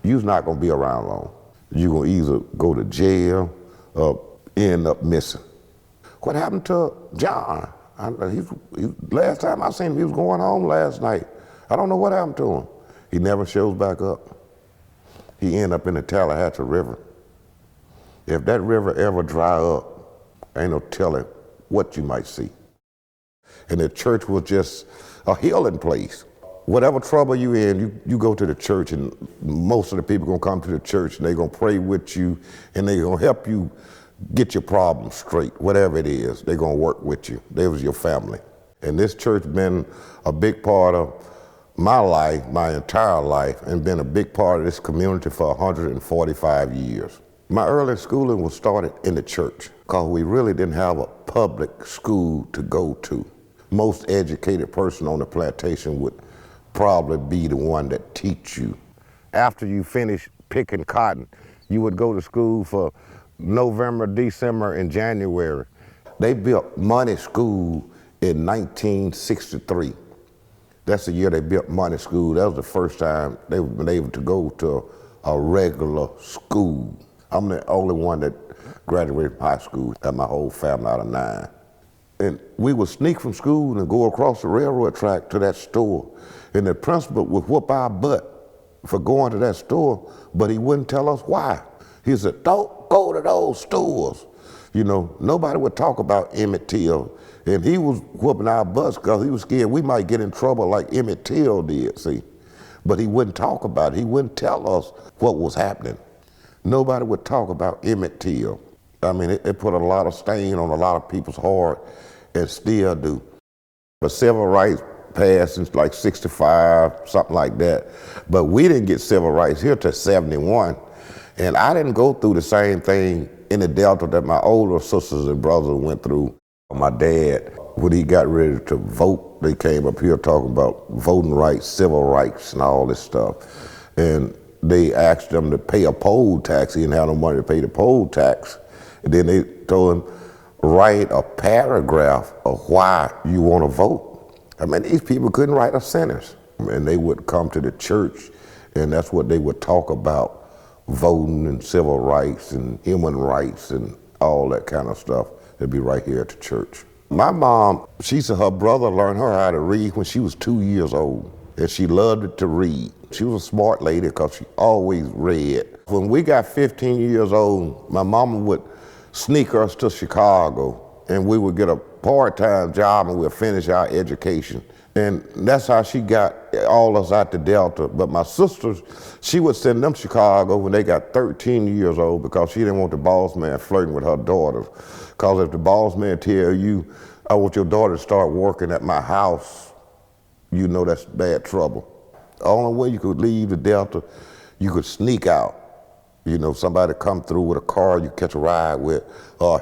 You're not gonna be around long. You're gonna either go to jail or end up missing. What happened to John? Last time I seen him, he was going home last night. I don't know what happened to him. He never shows back up. He ended up in the Tallahatchie River. If that river ever dry up, ain't no telling what you might see. And the church was just a healing place. Whatever trouble you in, you go to the church, and most of the people gonna come to the church, and they gonna pray with you, and they gonna help you get your problem straight. Whatever it is, they gonna work with you. They was your family. And this church been a big part of my life, my entire life, and been a big part of this community for 145 years. My early schooling was started in the church because we really didn't have a public school to go to. Most educated person on the plantation would probably be the one that teach you. After you finish picking cotton, you would go to school for November, December, and January. They built Money School in 1963. That's the year they built Money School. That was the first time they've been able to go to a regular school. I'm the only one that graduated from high school out of my whole family out of 9. And we would sneak from school and go across the railroad track to that store. And the principal would whoop our butt for going to that store, but he wouldn't tell us why. He said, don't go to those stores. You know, nobody would talk about Emmett Till. And he was whooping our butts because he was scared we might get in trouble like Emmett Till did, see. But he wouldn't talk about it. He wouldn't tell us what was happening. Nobody would talk about Emmett Till. I mean, it put a lot of stain on a lot of people's heart, and still do. But civil rights passed since like 65, something like that. But we didn't get civil rights here till 71. And I didn't go through the same thing in the Delta that my older sisters and brothers went through. My dad, when he got ready to vote, they came up here talking about voting rights, civil rights, and all this stuff. And they asked him to pay a poll tax. He didn't have no money to pay the poll tax. And then they told him, write a paragraph of why you want to vote. I mean, these people couldn't write a sentence. And they would come to the church, and that's what they would talk about, voting and civil rights and human rights and all that kind of stuff. They'd be right here at the church. My mom, she said her brother learned her how to read when she was 2 years old, and she loved it to read. She was a smart lady because she always read. When we got 15 years old, my mama would sneak us to Chicago, and we would get a part-time job and we'd finish our education. And that's how she got all us out to Delta. But my sisters, she would send them to Chicago when they got 13 years old because she didn't want the boss man flirting with her daughters. Because if the boss man tell you, I want your daughter to start working at my house, you know that's bad trouble. The only way you could leave the Delta, you could sneak out. You know, somebody come through with a car you catch a ride with, or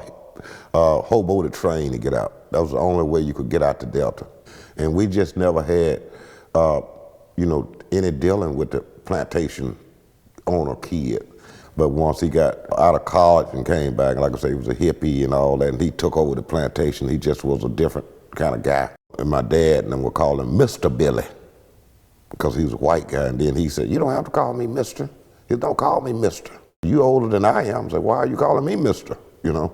hobo the train to get out. That was the only way you could get out the Delta. And we just never had, you know, any dealing with the plantation owner kid. But once he got out of college and came back, like I say, he was a hippie and all that, and he took over the plantation. He just was a different kind of guy. And my dad and them would call him Mr. Billy because he was a white guy. And then he said, you don't have to call me Mr. He said, don't call me Mr. You older than I am. I said, why are you calling me Mr.? You know?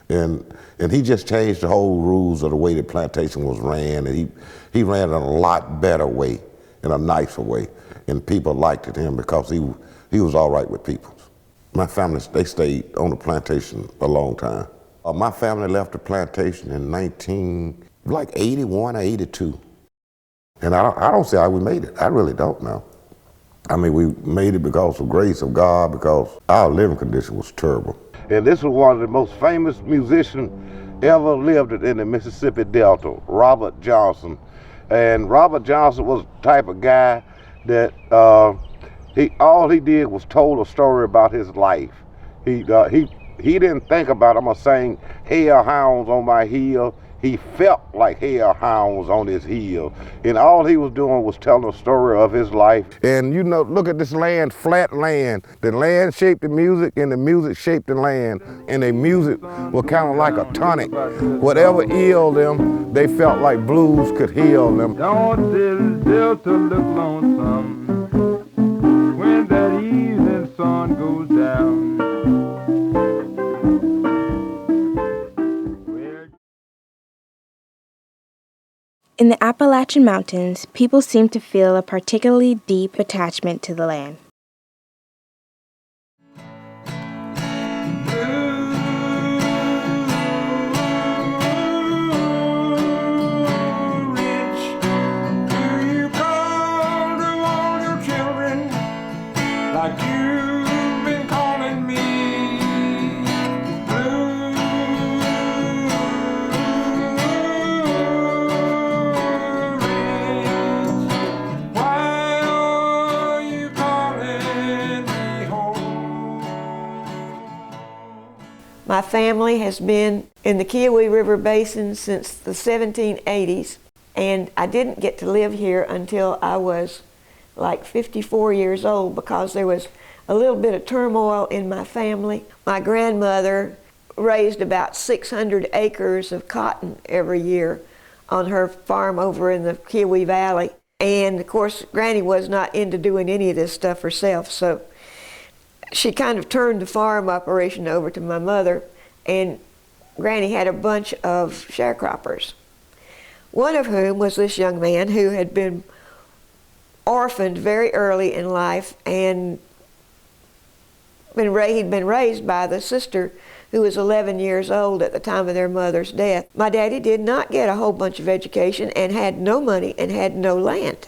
And he just changed the whole rules of the way the plantation was ran, and he ran it in a lot better way, in a nicer way, and people liked it him because he was all right with people. My family, they stayed on the plantation a long time. My family left the plantation in 81 or 82. And I don't say how we made it. I really don't know. I mean, we made it because of the grace of God, because our living condition was terrible. And this was one of the most famous musicians ever lived in the Mississippi Delta, Robert Johnson. And Robert Johnson was the type of guy that all he did was told a story about his life. He didn't think about, I'm gonna sing hellhounds on my heel. He felt like hellhounds on his heel. And all he was doing was telling a story of his life. And you know, look at this land, flat land. The land shaped the music and the music shaped the land. And the music was kind of like a tonic. Whatever ailed them, they felt like blues could heal them. Don't this Delta look lonesome when that evening sun goes down? In the Appalachian Mountains, people seem to feel a particularly deep attachment to the land. family has been in the Kiowee River Basin since the 1780s, and I didn't get to live here until I was like 54 years old because there was a little bit of turmoil in my family. My grandmother raised about 600 acres of cotton every year on her farm over in the Kiowee Valley. And of course, Granny was not into doing any of this stuff herself, so she kind of turned the farm operation over to my mother, and Granny had a bunch of sharecroppers. One of whom was this young man who had been orphaned very early in life, and he'd been raised by the sister who was 11 years old at the time of their mother's death. My daddy did not get a whole bunch of education and had no money and had no land.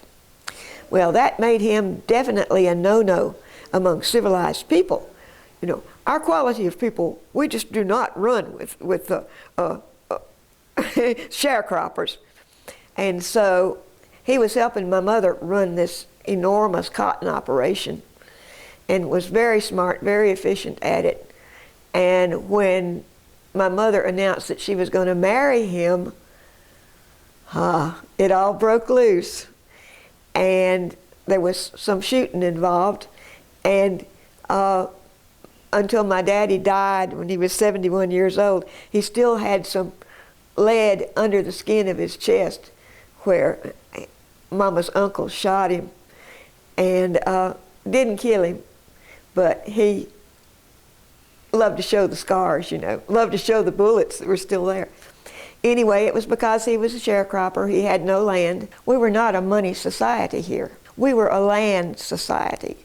Well, that made him definitely a no-no among civilized people. You know, our quality of people, we just do not run with the sharecroppers. And so he was helping my mother run this enormous cotton operation and was very smart, very efficient at it. And when my mother announced that she was going to marry him, it all broke loose. And there was some shooting involved. And until my daddy died when he was 71 years old, he still had some lead under the skin of his chest where Mama's uncle shot him. And didn't kill him, but he loved to show the scars, you know, loved to show the bullets that were still there. Anyway, it was because he was a sharecropper. He had no land. We were not a money society here. We were a land society.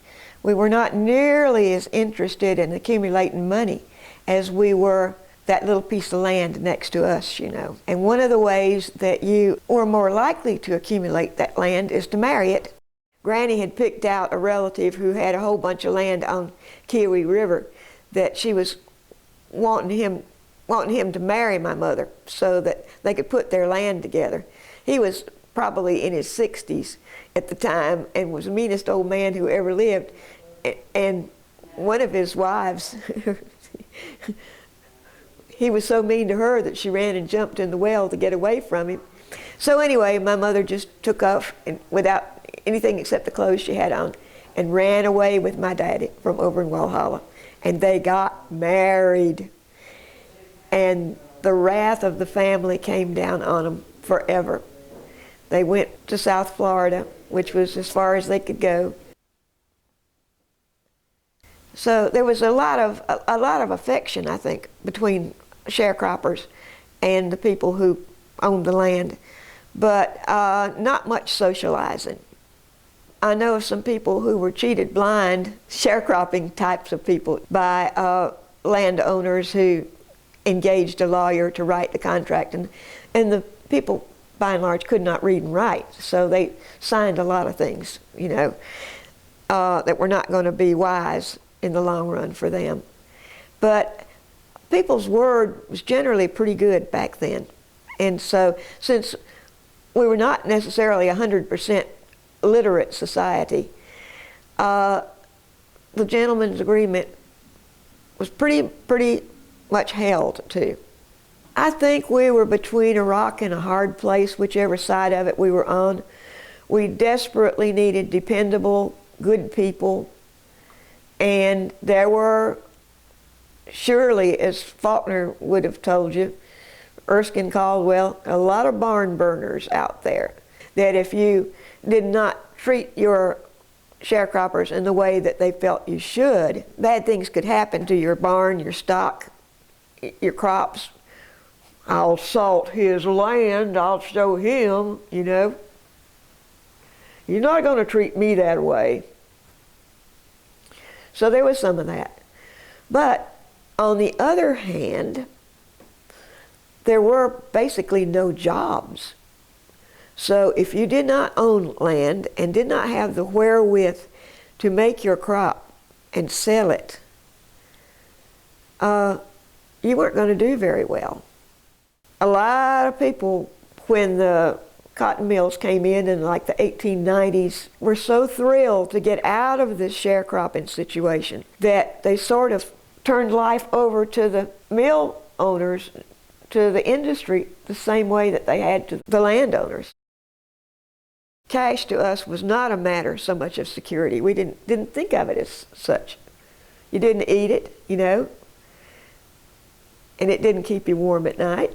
We were not nearly as interested in accumulating money as we were that little piece of land next to us, you know. And one of the ways that you were more likely to accumulate that land is to marry it. Granny had picked out a relative who had a whole bunch of land on Kiowee River that she was wanting him to marry my mother so that they could put their land together. He was probably in his 60s at the time and was the meanest old man who ever lived. And one of his wives, he was so mean to her that she ran and jumped in the well to get away from him. So anyway, my mother just took off and without anything except the clothes she had on and ran away with my daddy from over in Walhalla. And they got married. And the wrath of the family came down on them forever. They went to South Florida, which was as far as they could go. So there was a lot of affection, I think, between sharecroppers and the people who owned the land, but not much socializing. I know of some people who were cheated blind, sharecropping types of people, by landowners who engaged a lawyer to write the contract, and the people by and large could not read and write, so they signed a lot of things, you know, that were not going to be wise in the long run for them. But people's word was generally pretty good back then, and so since we were not necessarily 100% literate society, the gentleman's agreement was pretty much held to. I think we were between a rock and a hard place, whichever side of it we were on. We desperately needed dependable, good people, and there were, surely, as Faulkner would have told you, Erskine Caldwell, a lot of barn burners out there, that if you did not treat your sharecroppers in the way that they felt you should, bad things could happen to your barn, your stock, your crops. I'll salt his land, I'll show him, you know. You're not going to treat me that way. So there was some of that. But on the other hand, there were basically no jobs. So if you did not own land and did not have the wherewith to make your crop and sell it, you weren't going to do very well. A lot of people, when the cotton mills came in like the 1890s, were so thrilled to get out of this sharecropping situation that they sort of turned life over to the mill owners, to the industry, the same way that they had to the landowners. Cash to us was not a matter so much of security. We didn't think of it as such. You didn't eat it, you know, and it didn't keep you warm at night.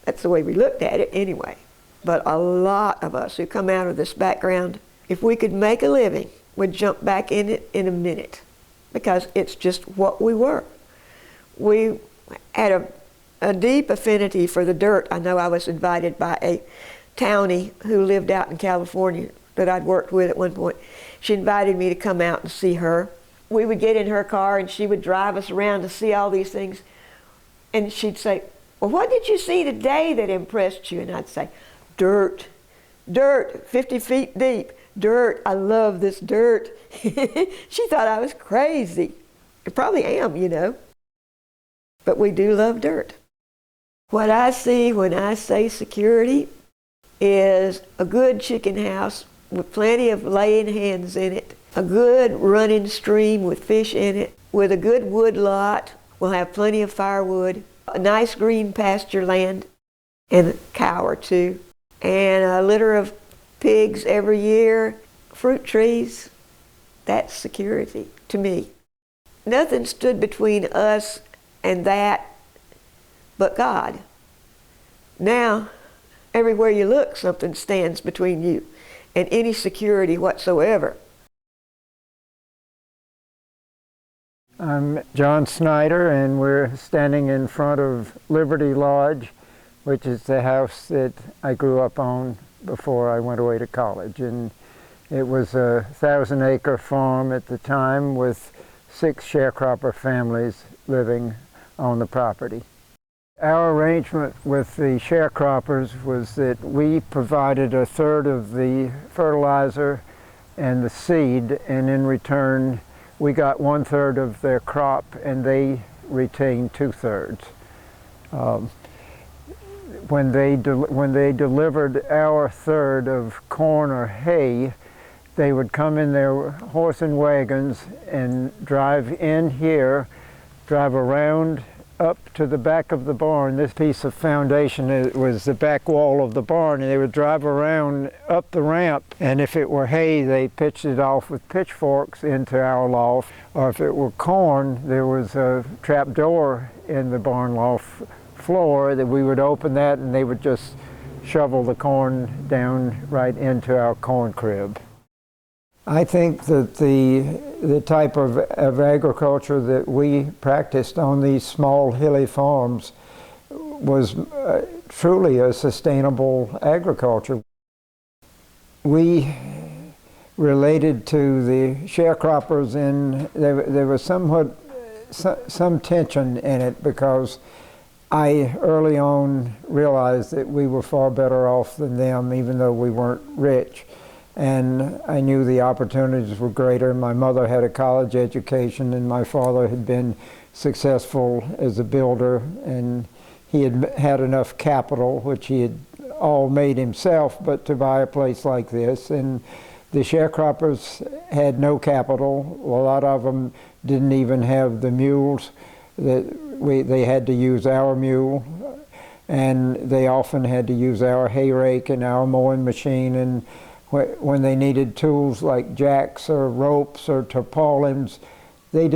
That's the way we looked at it anyway. But a lot of us who come out of this background, if we could make a living, would jump back in it in a minute, because it's just what we were. We had a deep affinity for the dirt. I know I was invited by a townie who lived out in California that I'd worked with at one point. She invited me to come out and see her. We would get in her car and she would drive us around to see all these things. And she'd say, well, what did you see today that impressed you? And I'd say, dirt, dirt, 50 feet deep, dirt, I love this dirt. She thought I was crazy. I probably am, you know. But we do love dirt. What I see when I say security is a good chicken house with plenty of laying hens in it, a good running stream with fish in it, with a good wood lot. We'll have plenty of firewood, a nice green pasture land, and a cow or two, and a litter of pigs every year, fruit trees. That's security to me. Nothing stood between us and that but God. Now, everywhere you look, something stands between you and any security whatsoever. I'm John Snyder, and we're standing in front of Liberty Lodge, which is the house that I grew up on before I went away to college. And it was a 1,000-acre farm at the time with 6 sharecropper families living on the property. Our arrangement with the sharecroppers was that we provided a third of the fertilizer and the seed, and in return we got 1/3 of their crop and they retained 2/3. When they delivered our third of corn or hay, they would come in their horse and wagons and drive in here, drive around up to the back of the barn. This piece of foundation, it was the back wall of the barn, and they would drive around up the ramp, and if it were hay, they pitched it off with pitchforks into our loft, or if it were corn, there was a trap door in the barn loft floor that we would open that, and they would just shovel the corn down right into our corn crib. I think that the type of agriculture that we practiced on these small hilly farms was truly a sustainable agriculture. We related to the sharecroppers, and there was some tension in it, because I early on realized that we were far better off than them, even though we weren't rich. And I knew the opportunities were greater. My mother had a college education, and my father had been successful as a builder, and he had had enough capital, which he had all made himself, but to buy a place like this. And the sharecroppers had no capital. A lot of them didn't even have the mules. They had to use our mule, and they often had to use our hay rake and our mowing machine. And when they needed tools like jacks or ropes or tarpaulins, they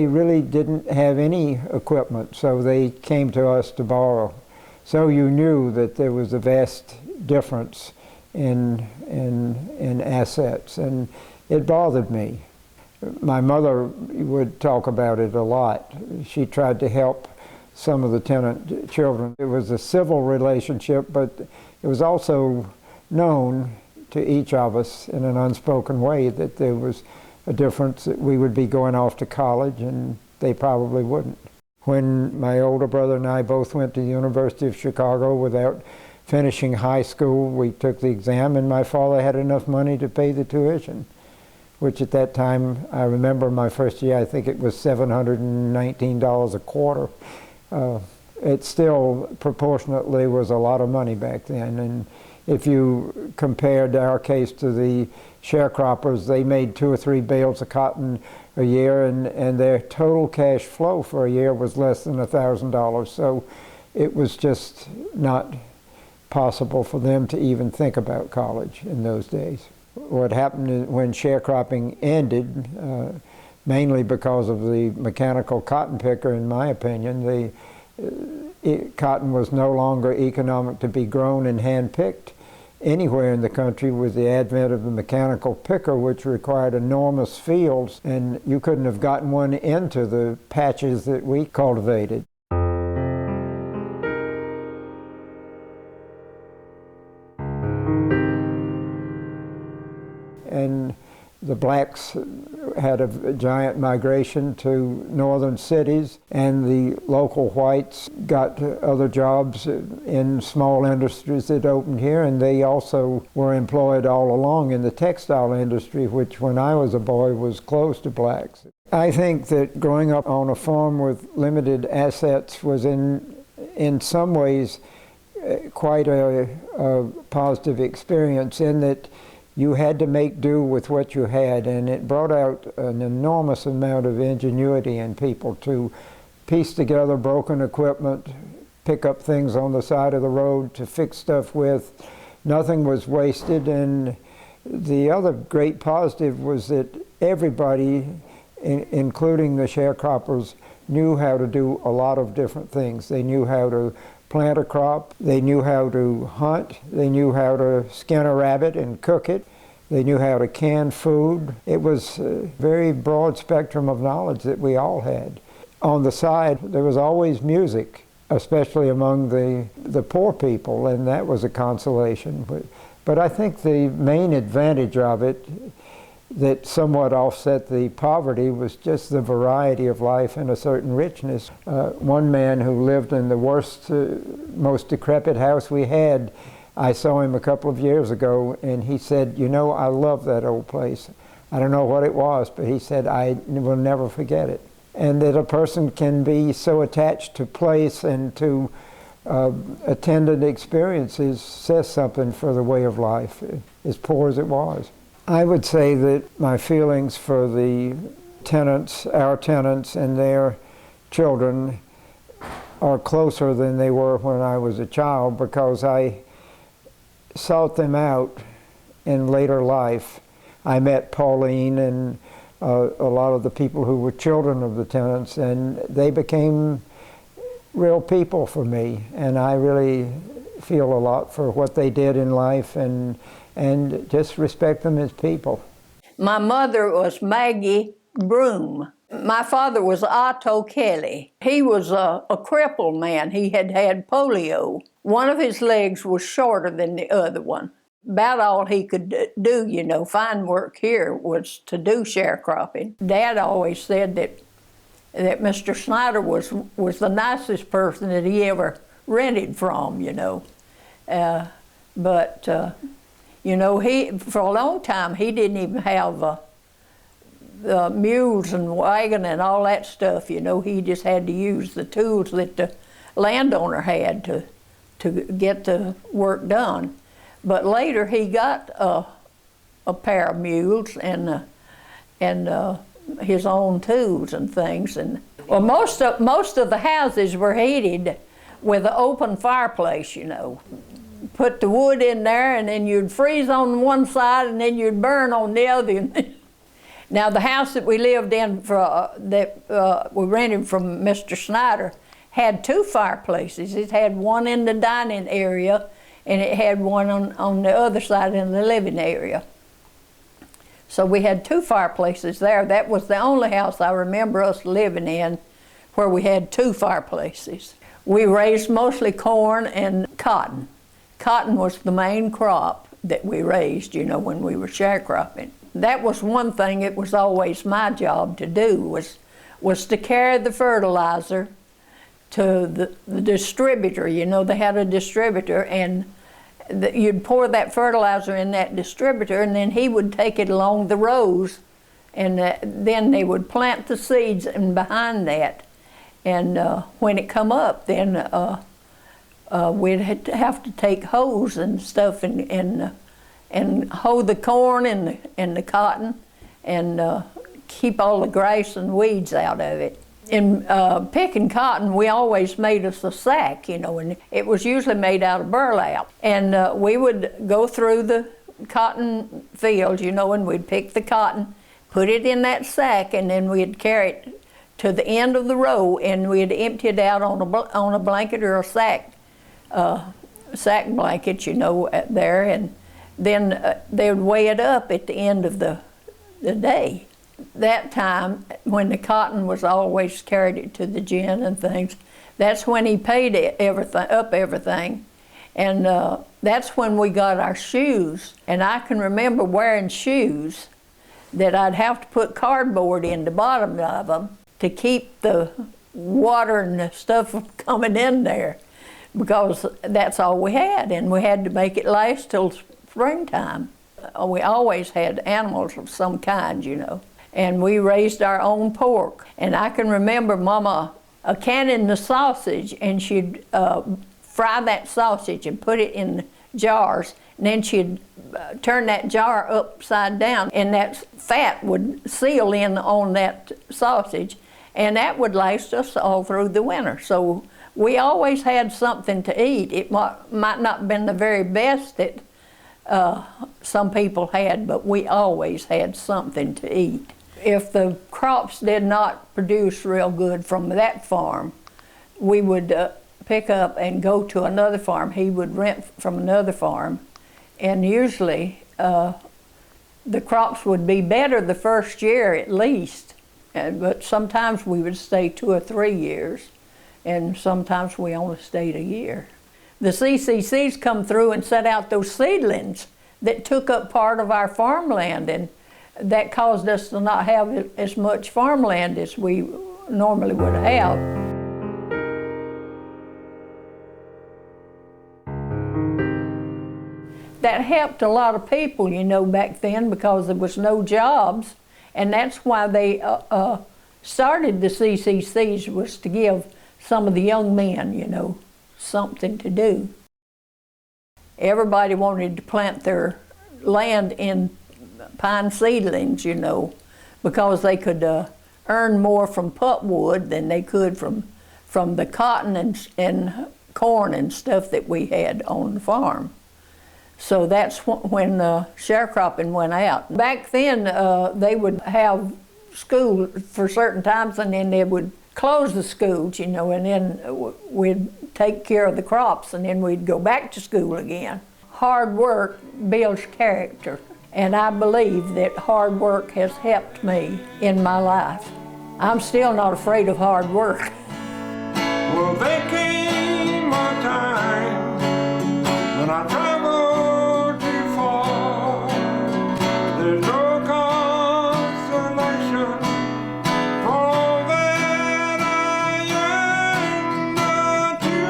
really didn't have any equipment, so they came to us to borrow. So you knew that there was a vast difference in assets, and it bothered me. My mother would talk about it a lot. She tried to help some of the tenant children. It was a civil relationship, but it was also known to each of us in an unspoken way that there was a difference, that we would be going off to college and they probably wouldn't. When my older brother and I both went to the University of Chicago without finishing high school, we took the exam, and my father had enough money to pay the tuition, which at that time, I remember my first year, I think it was $719 a quarter. It still proportionately was a lot of money back then. And if you compared our case to the sharecroppers, they made 2 or 3 bales of cotton a year, and their total cash flow for a year was less than $1,000. So it was just not possible for them to even think about college in those days. What happened when sharecropping ended, mainly because of the mechanical cotton picker, in my opinion, cotton was no longer economic to be grown and hand-picked anywhere in the country with the advent of the mechanical picker, which required enormous fields, and you couldn't have gotten one into the patches that we cultivated. And the blacks had a giant migration to northern cities, and the local whites got other jobs in small industries that opened here, and they also were employed all along in the textile industry, which when I was a boy was closed to blacks. I think that growing up on a farm with limited assets was in some ways quite a positive experience, in that you had to make do with what you had, and it brought out an enormous amount of ingenuity in people to piece together broken equipment, pick up things on the side of the road to fix stuff with. Nothing was wasted, and the other great positive was that everybody, including the sharecroppers, knew how to do a lot of different things. They knew how to plant a crop, they knew how to hunt, they knew how to skin a rabbit and cook it, they knew how to can food. It was a very broad spectrum of knowledge that we all had. On the side, there was always music, especially among the poor people, and that was a consolation. But I think the main advantage of it that somewhat offset the poverty was just the variety of life and a certain richness. One man who lived in the worst, most decrepit house we had, I saw him a couple of years ago, and he said, "You know, I love that old place." I don't know what it was, but he said, "I will never forget it." And that a person can be so attached to place and to attendant experiences says something for the way of life, as poor as it was. I would say that my feelings for the tenants, our tenants, and their children are closer than they were when I was a child, because I sought them out in later life. I met Pauline and a lot of the people who were children of the tenants, and they became real people for me, and I really feel a lot for what they did in life, and just respect them as people. My mother was Maggie Broom. My father was Otto Kelly. He was a crippled man. He had had polio. One of his legs was shorter than the other one. About all he could do, you know, find work here was to do sharecropping. Dad always said that Mr. Snyder was the nicest person that he ever rented from, you know. You know, for a long time, he didn't even have mules and wagon and all that stuff, you know. He just had to use the tools that the landowner had to get the work done. But later he got a pair of mules and his own tools and things. And well, most of the houses were heated with an open fireplace, you know. Put the wood in there, and then you'd freeze on one side, and then you'd burn on the other. Now, the house that we lived in, we rented from Mr. Snyder, had two fireplaces. It had one in the dining area, and it had one on the other side in the living area. So we had two fireplaces there. That was the only house I remember us living in where we had two fireplaces. We raised mostly corn and cotton. Cotton was the main crop that we raised, you know, when we were sharecropping. That was one thing it was always my job to do, was to carry the fertilizer to the distributor. You know, they had a distributor, and you'd pour that fertilizer in that distributor, and then he would take it along the rows, and then they would plant the seeds in behind that. And when it come up, then we'd have to take hoes and stuff and hoe the corn and the cotton and keep all the grass and weeds out of it. In picking cotton, we always made us a sack, you know, and it was usually made out of burlap. And we would go through the cotton fields, you know, and we'd pick the cotton, put it in that sack, and then we'd carry it to the end of the row, and we'd empty it out on a blanket or a sack blanket, you know, there, and then they would weigh it up at the end of the day. That time, when the cotton was always carried to the gin and things, that's when he paid everything. And that's when we got our shoes. And I can remember wearing shoes that I'd have to put cardboard in the bottom of them to keep the water and the stuff from coming in there, because that's all we had, and we had to make it last till springtime. We always had animals of some kind, you know, and we raised our own pork. And I can remember Mama canning the sausage, and she'd fry that sausage and put it in jars, and then she'd turn that jar upside down, and that fat would seal in on that sausage, and that would last us all through the winter. So we always had something to eat. It might not have been the very best that some people had, but we always had something to eat. If the crops did not produce real good from that farm, we would pick up and go to another farm. He would rent from another farm, and usually the crops would be better the first year at least, but sometimes we would stay 2 or 3 years, and sometimes we only stayed a year. The CCCs come through and set out those seedlings that took up part of our farmland, and that caused us to not have as much farmland as we normally would have. That helped a lot of people, you know, back then, because there was no jobs, and that's why they started the CCCs, was to give some of the young men, you know, something to do. Everybody wanted to plant their land in pine seedlings, you know, because they could earn more from pulpwood than they could from the cotton and corn and stuff that we had on the farm. So that's when sharecropping went out. Back then, they would have school for certain times, and then they would close the schools, you know, and then we'd take care of the crops, and then we'd go back to school again. Hard work builds character, and I believe that hard work has helped me in my life. I'm still not afraid of hard work. Well, there came a time when I traveled too far. There's no consolation for all that I am. But you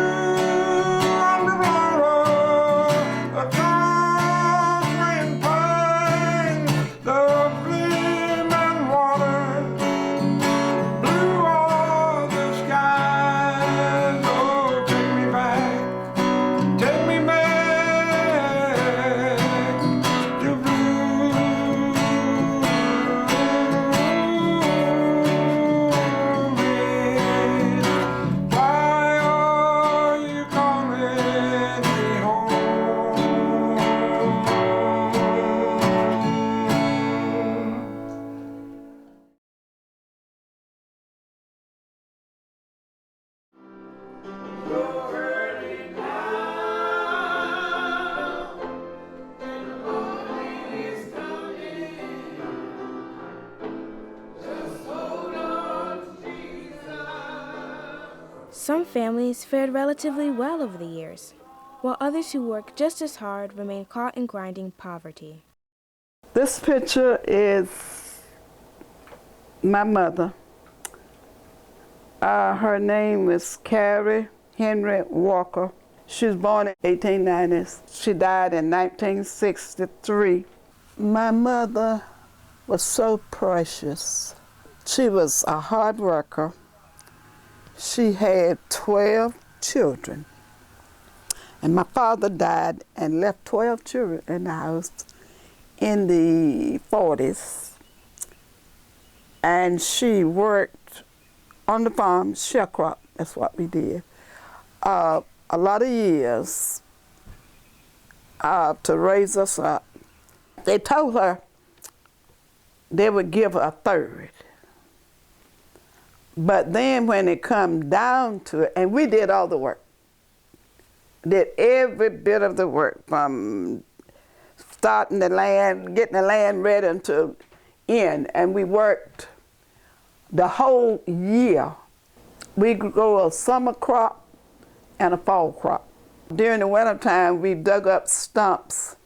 on the road, a tall pine, the gleaming water, blue all the skies. Oh, take me back to blue. Why are you calling me home? Some families fared relatively well over the years, while others who worked just as hard remained caught in grinding poverty. This picture is my mother. Her name is Carrie Henry Walker. She was born in 1890s. She died in 1963. My mother was so precious. She was a hard worker. She had 12 children. And my father died and left 12 children in the house in the 40s. and she worked on the farm, sharecrop, that's what we did, a lot of years to raise us up. They told her they would give her a third. But then when it come down to it, and we did all the work, did every bit of the work, from starting the land, getting the land ready until end, and we worked the whole year. We grow a summer crop and a fall crop. During the winter time, we dug up stumps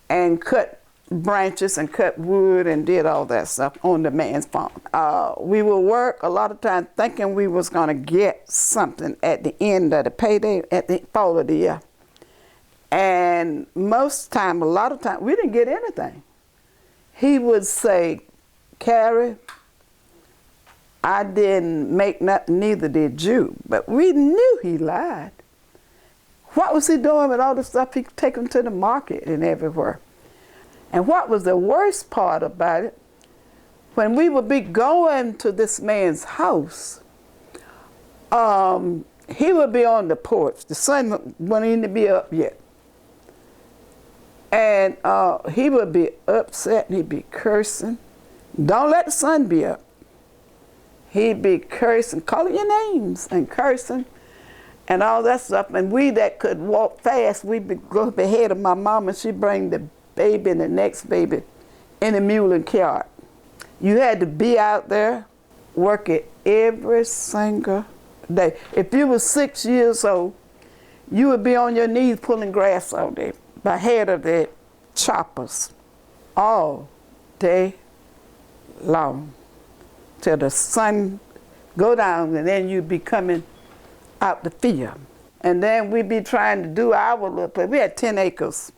and cut branches and cut wood and did all that stuff on the man's farm. We would work a lot of times thinking we was gonna get something at the end of the payday at the fall of the year. And most time, a lot of time, we didn't get anything. He would say, Carrie, I didn't make nothing, neither did you. But we knew he lied. What was he doing with all the stuff he taken to the market and everywhere? And what was the worst part about it, when we would be going to this man's house, he would be on the porch. The sun wouldn't even be up yet. And he would be upset and he'd be cursing. Don't let the sun be up. He'd be cursing, calling your names and cursing and all that stuff. And we that could walk fast, we'd go up ahead of my mom and she'd bring the baby and the next baby in a mule and cart. You had to be out there working every single day. If you were 6 years old, you would be on your knees pulling grass all day by head of the choppers all day long till the sun go down, and then you'd be coming out the field. And then we'd be trying to do our little place. We had 10 acres.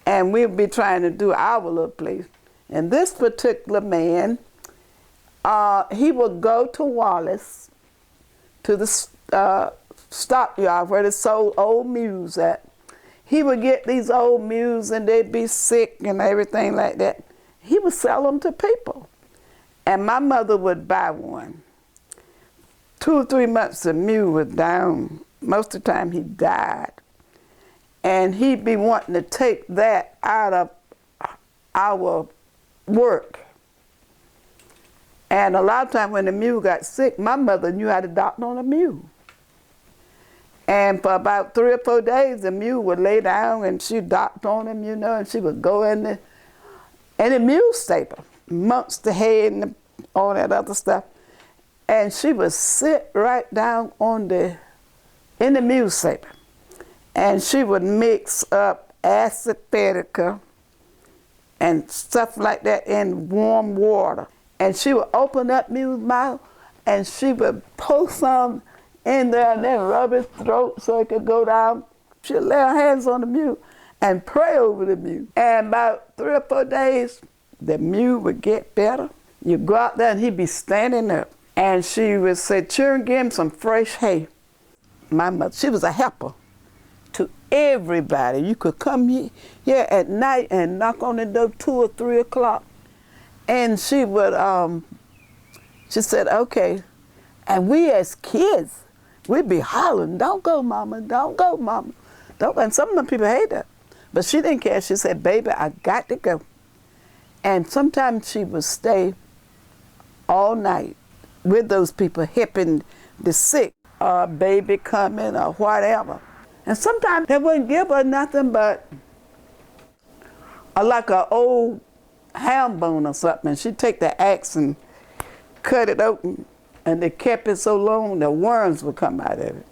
And we'd be trying to do our little place. And this particular man, he would go to Wallace, to the stockyard where they sold old mules at. He would get these old mules and they'd be sick and everything like that. He would sell them to people. And my mother would buy one. 2 or 3 months the mule was down. Most of the time he died. And he'd be wanting to take that out of our work. And a lot of times when the mule got sick, my mother knew how to doctor on a mule. And for about 3 or 4 days, the mule would lay down and she'd doctor on him, you know, and she would go in the mule stable, amongst the hay and all that other stuff. And she would sit right down in the mule stable. And she would mix up acid Fedica and stuff like that in warm water. And she would open up mule's mouth and she would pour some in there and then rub his throat so it could go down. She'd lay her hands on the mule and pray over the mule. And about 3 or 4 days, the mule would get better. You go out there and he'd be standing up. And she would say, children, give him some fresh hay. My mother, she was a helper to everybody. You could come here at night and knock on the door 2 or 3 o'clock. And she would, she said, okay. And we as kids, we'd be hollering, don't go, mama, don't go, mama. Don't go. And some of them people hate that. But she didn't care. She said, baby, I got to go. And sometimes she would stay all night with those people, helping the sick, or baby coming or whatever. And sometimes they wouldn't give her nothing but like an old ham bone or something. She'd take the axe and cut it open, and they kept it so long the worms would come out of it.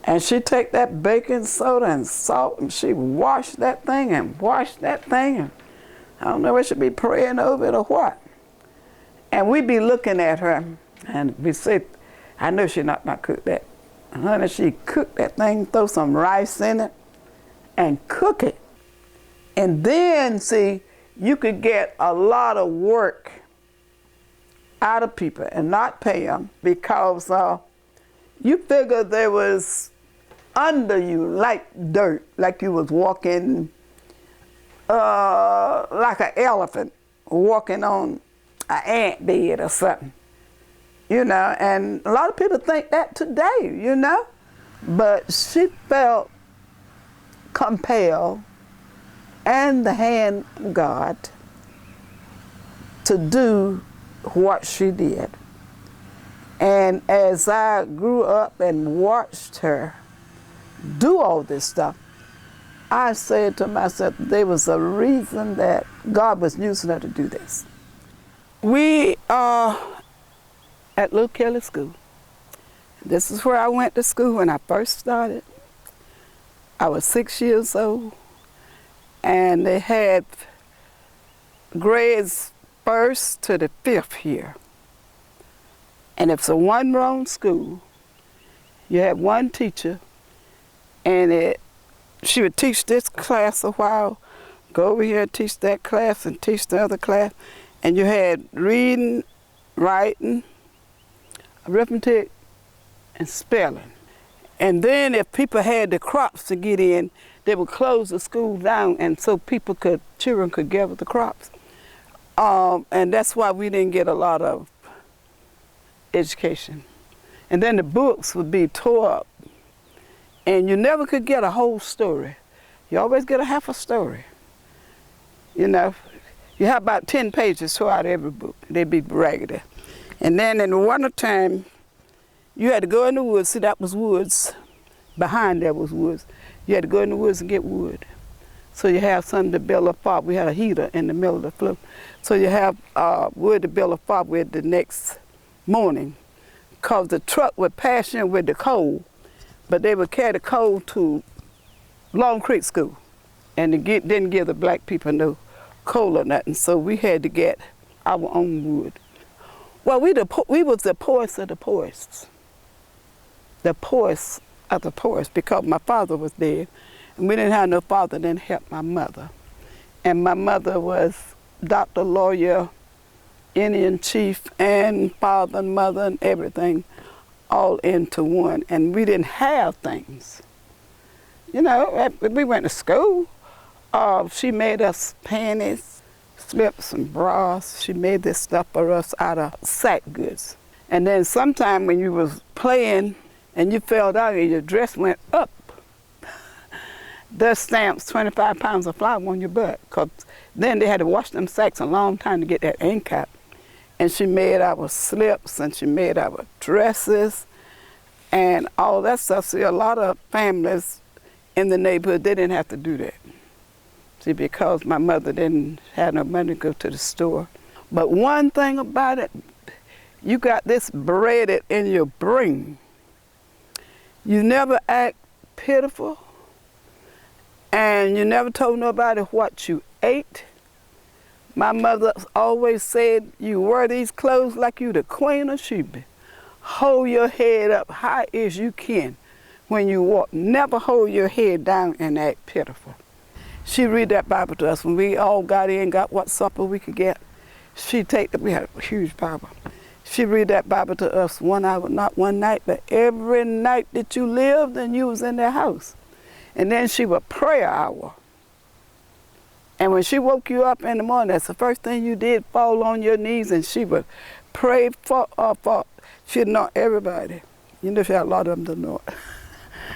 And she'd take that baking soda and salt and she'd wash that thing and wash that thing. And I don't know if she'd be praying over it or what. And we'd be looking at her and we'd say, I know she's not gonna cook that. Honey, she cooked that thing, throw some rice in it and cook it. And then, see, you could get a lot of work out of people and not pay them because you figure they was under you like dirt, like you was walking like an elephant walking on an ant bed or something, you know, and a lot of people think that today, you know, but she felt compelled and the hand of God to do what she did. And as I grew up and watched her do all this stuff, I said to myself, there was a reason that God was using her to do this. We are at Little Kelly School. This is where I went to school when I first started. I was 6 years old, and they had grades 1st to the 5th year. And it's a one-room school. You had one teacher, and she would teach this class a while, go over here and teach that class and teach the other class. And you had reading, writing, arithmetic, and spelling. And then if people had the crops to get in, they would close the school down, and so children could gather the crops. And that's why we didn't get a lot of education. And then the books would be tore up, and you never could get a whole story. You always get a half a story. You know, you have about 10 pages throughout every book. They'd be raggedy. And then in the wintertime, you had to go in the woods. See, that was woods. Behind there was woods. You had to go in the woods and get wood. So you have something to build a fire. We had a heater in the middle of the floor. So you have wood to build a fire with the next morning, because the truck would pass in with the coal, but they would carry the coal to Long Creek School, and didn't give the black people no coal or nothing, so we had to get our own wood. Well, we was the poorest of the poorest. The poorest of the poorest, because my father was dead, and we didn't have no father that helped my mother. And my mother was doctor, lawyer, Indian chief, and father and mother and everything all into one. And we didn't have things. You know, we went to school. She made us panties, slips, and bras. She made this stuff for us out of sack goods. And then sometime when you was playing and you fell down and your dress went up, there's stamps 25 pounds of flour on your butt, because then they had to wash them sacks a long time to get that ink out. And she made our slips, and she made our dresses, and all that stuff. See, a lot of families in the neighborhood, they didn't have to do that. See, because my mother didn't have no money to go to the store. But one thing about it, you got this bred in your brain. You never act pitiful, and you never told nobody what you ate. My mother always said, you wear these clothes like you the queen of Sheba. Hold your head up high as you can when you walk. Never hold your head down and act pitiful. She read that Bible to us when we all got in, got what supper we could get. We had a huge Bible. She read that Bible to us 1 hour, not one night, but every night that you lived and you was in their house. And then she would pray an hour. And when she woke you up in the morning, that's the first thing you did, fall on your knees, and she would pray for she'd know everybody. You know, she had a lot of them to know.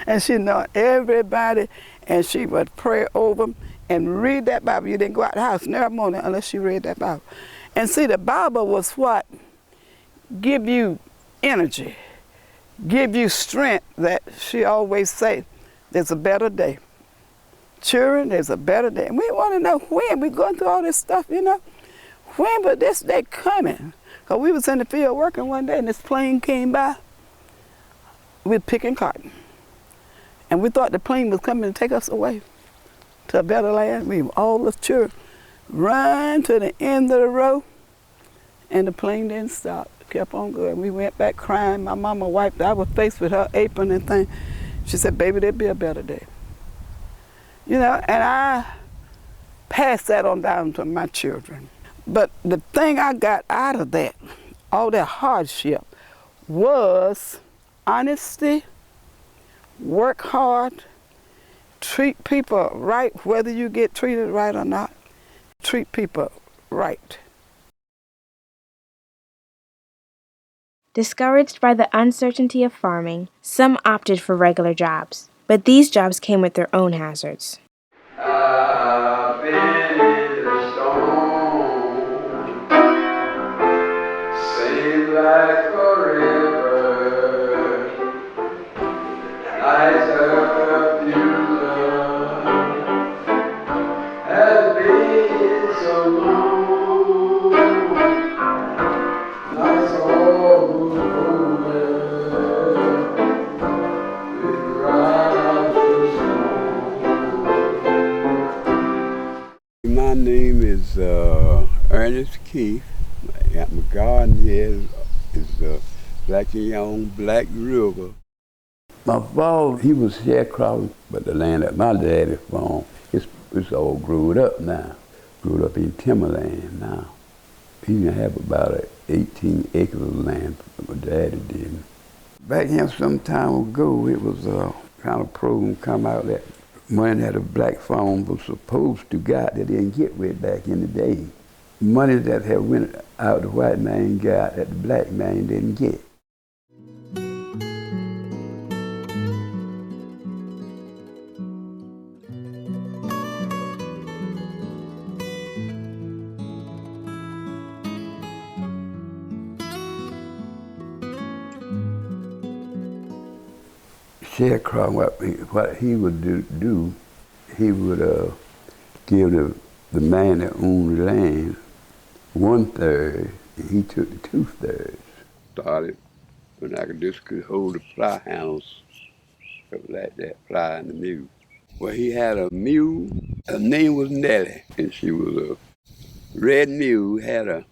And she'd know everybody, and she would pray over them and read that Bible. You didn't go out the house every morning unless you read that Bible. And see, the Bible was what give you energy, give you strength, that she always say, there's a better day. Children, there's a better day. And we want to know when. We're going through all this stuff, you know. When was this day coming? Because we was in the field working one day, and this plane came by. We were picking cotton. And we thought the plane was coming to take us away to a better land. We all the children run to the end of the row, and the plane didn't stop. It kept on going. We went back crying. My mama wiped our face with her apron and thing. She said, baby, there'll be a better day. You know, and I passed that on down to my children. But the thing I got out of that, all that hardship, was honesty, work hard, treat people right, whether you get treated right or not. Treat people right. Discouraged by the uncertainty of farming, some opted for regular jobs, but these jobs came with their own hazards. I've been in the storm, seemed like forever. Nights of confusion have been so long. Nights all over with rise the My name is Ernest Keith. My garden here is Black on Black River. My father, he was sharecropping, but the land that my daddy farmed, it's all growed up now. Growed up in timberland now. He didn't have about 18 acres of land, my daddy did. Back here some time ago, it was a kind of program come out that money that a black farmer was supposed to got that they didn't get way back in the day. Money that had went out the white man got that the black man didn't get. Sharecropping, what he would do, he would give the man that owned the land 1/3, and he took the 2/3. Started when I could hold the plow handles like that, plow and the mule. Well, he had a mule, her name was Nellie, and she was a red mule, had a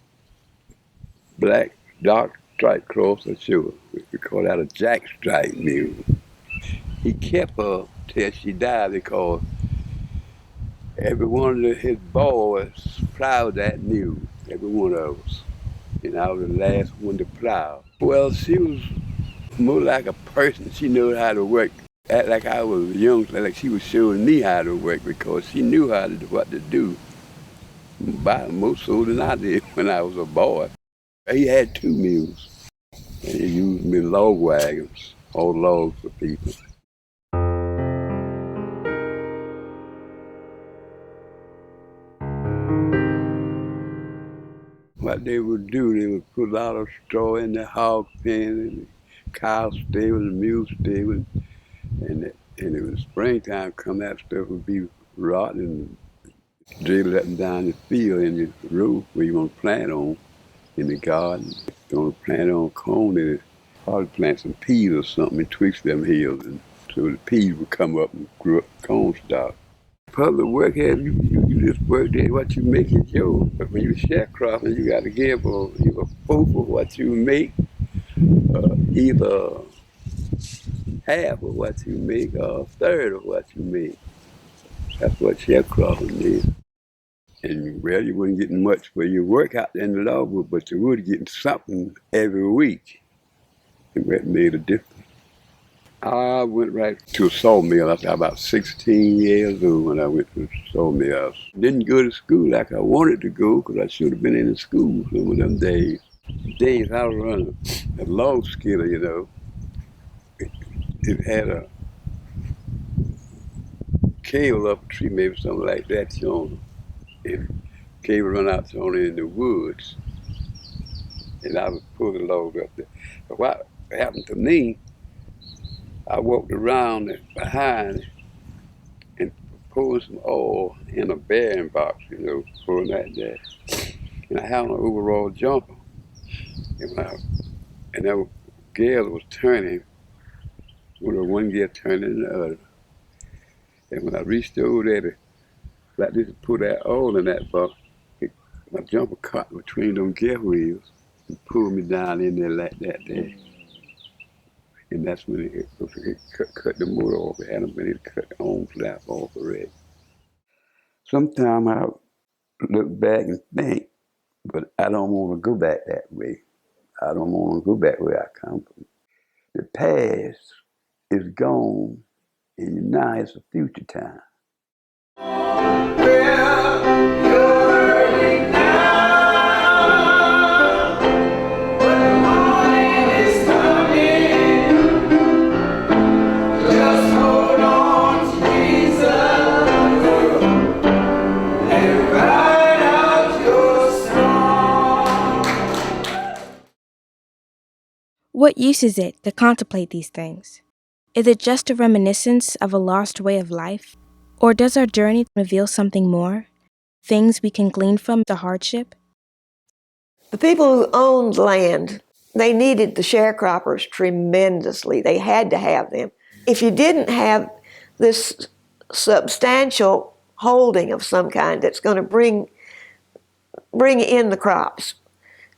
black dark stripe across her shoulder. We call that a jackstripe mule. He kept her till she died because every one of his boys plowed that mule, every one of us. And I was the last one to plow. Well, she was more like a person. She knew how to work. Act like I was young, like she was showing me how to work because she knew what to do. More so than I did when I was a boy. He had 2 mules, and he used me log wagons, all logs for people. What they would do, they would put a lot of straw in the hog pen and the cow stable and the mule stable, and it was springtime come, that stuff would be rotten and drill up and down the field in the row where you want to plant on in the garden. If you want to plant on corn, then probably plant some peas or something betwixt them hills, and so the peas would come up and grow up corn stalk. Public work has you just work there, what you make is yours. But when you're sharecropping, you got to give either 1/4 of what you make, either half of what you make, or 1/3 of what you make. That's what sharecropping is. And well, you wouldn't get much for your work out there in the logwood, but you would get something every week. And that made a difference. I went right to a sawmill. I was about 16 years old when I went to the sawmill. I didn't go to school like I wanted to go because I should have been in the school some of them days. Days I was running a log skidder, you know. It had a cable up a tree, maybe something like that, on it. And cable run out on it in the woods. And I was pulling logs up there. But what happened to me, I walked around behind and poured some oil in a bearing box, you know, pouring that there. And I had an overall jumper. And that gale was turning, one gear turning the other. And when I reached over there to like this to put that oil in that box, my jumper caught between them gear wheels and pulled me down in there like that there. And that's when it cut the motor off. It hadn't been cut the arm flap off already. Sometimes I look back and think, but I don't want to go back that way. I don't want to go back where I come from. The past is gone, and now it's a future time. Well, you're early now, but the morning is What use is it to contemplate these things? Is it just a reminiscence of a lost way of life? Or does our journey reveal something more? Things we can glean from the hardship? The people who owned land, they needed the sharecroppers tremendously. They had to have them. If you didn't have this substantial holding of some kind that's going to bring in the crops,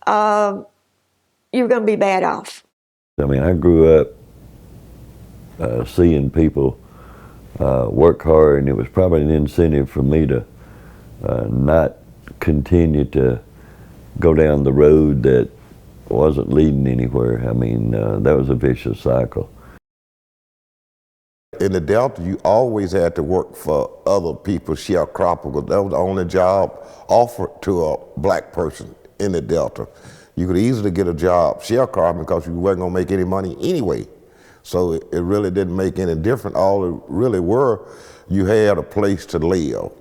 you're going to be bad off. I mean, I grew up seeing people work hard, and it was probably an incentive for me to not continue to go down the road that wasn't leading anywhere. I mean, that was a vicious cycle. In the Delta, you always had to work for other people's sharecropping, because that was the only job offered to a black person in the Delta. You could easily get a job sharecropping because you weren't going to make any money anyway. So it really didn't make any difference. All it really were, you had a place to live.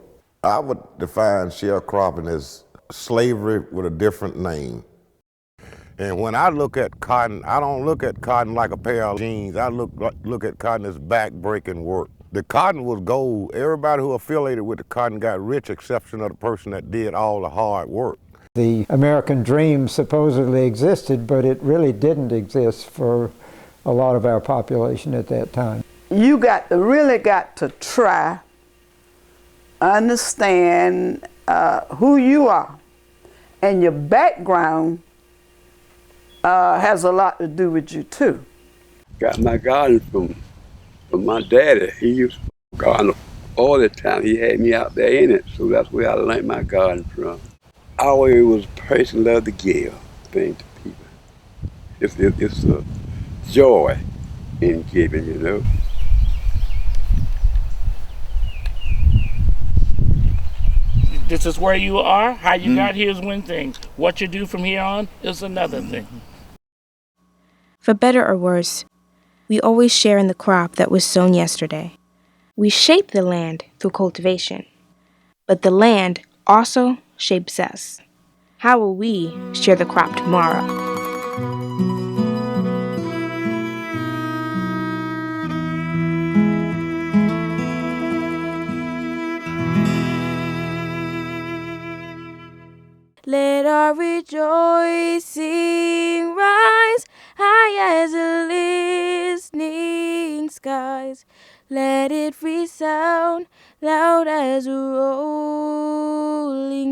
I would define sharecropping as slavery with a different name. And when I look at cotton, I don't look at cotton like a pair of jeans. I look at cotton as back-breaking work. The cotton was gold. Everybody who affiliated with the cotton got rich, exception of the person that did all the hard work. The American dream supposedly existed, but it really didn't exist for a lot of our population at that time. You really got to try, understand who you are, and your background has a lot to do with you too. Got my garden from my daddy. He used to garden all the time. He had me out there in it, so that's where I learned my garden from. I always was a person that loved to give things to people. It's a joy in giving, you know. This is where you are. How you got here is one thing. What you do from here on is another thing. For better or worse, we always share in the crop that was sown yesterday. We shape the land through cultivation, but the land also shapes us. How will we share the crop tomorrow? Let our rejoicing rise high as the listening skies. Let it resound loud as a rolling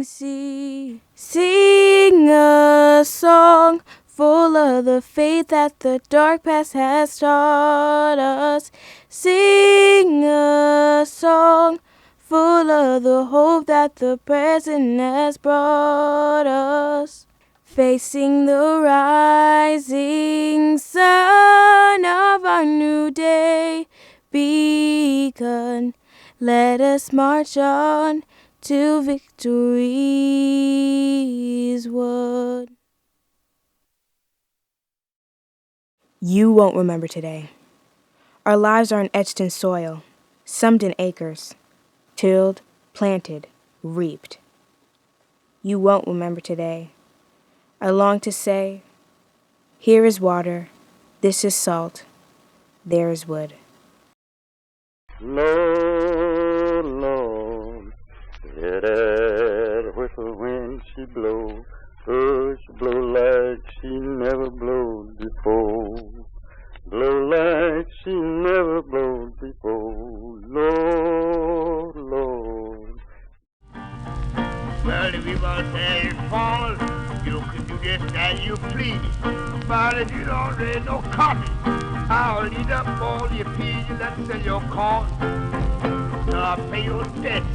sea. Sing a song full of the faith that the dark past has taught us. Sing a song full of the hope that the present has brought us. Facing the rising sun of our new day begun, let us march on till victory is won. You won't remember today. Our lives aren't etched in soil, summed in acres. Tilled, planted, reaped. You won't remember today. I long to say, here is water, this is salt, there is wood. Lord, Lord, let that whistle when she blow, oh, she blow like she never blowed before. Blow like she never blowed before, Lord, Lord. Well, if you want to say it falls, you can do this as you please. But if you don't raise no cotton, I'll eat up all your peas and sell your corn. I'll pay your debts.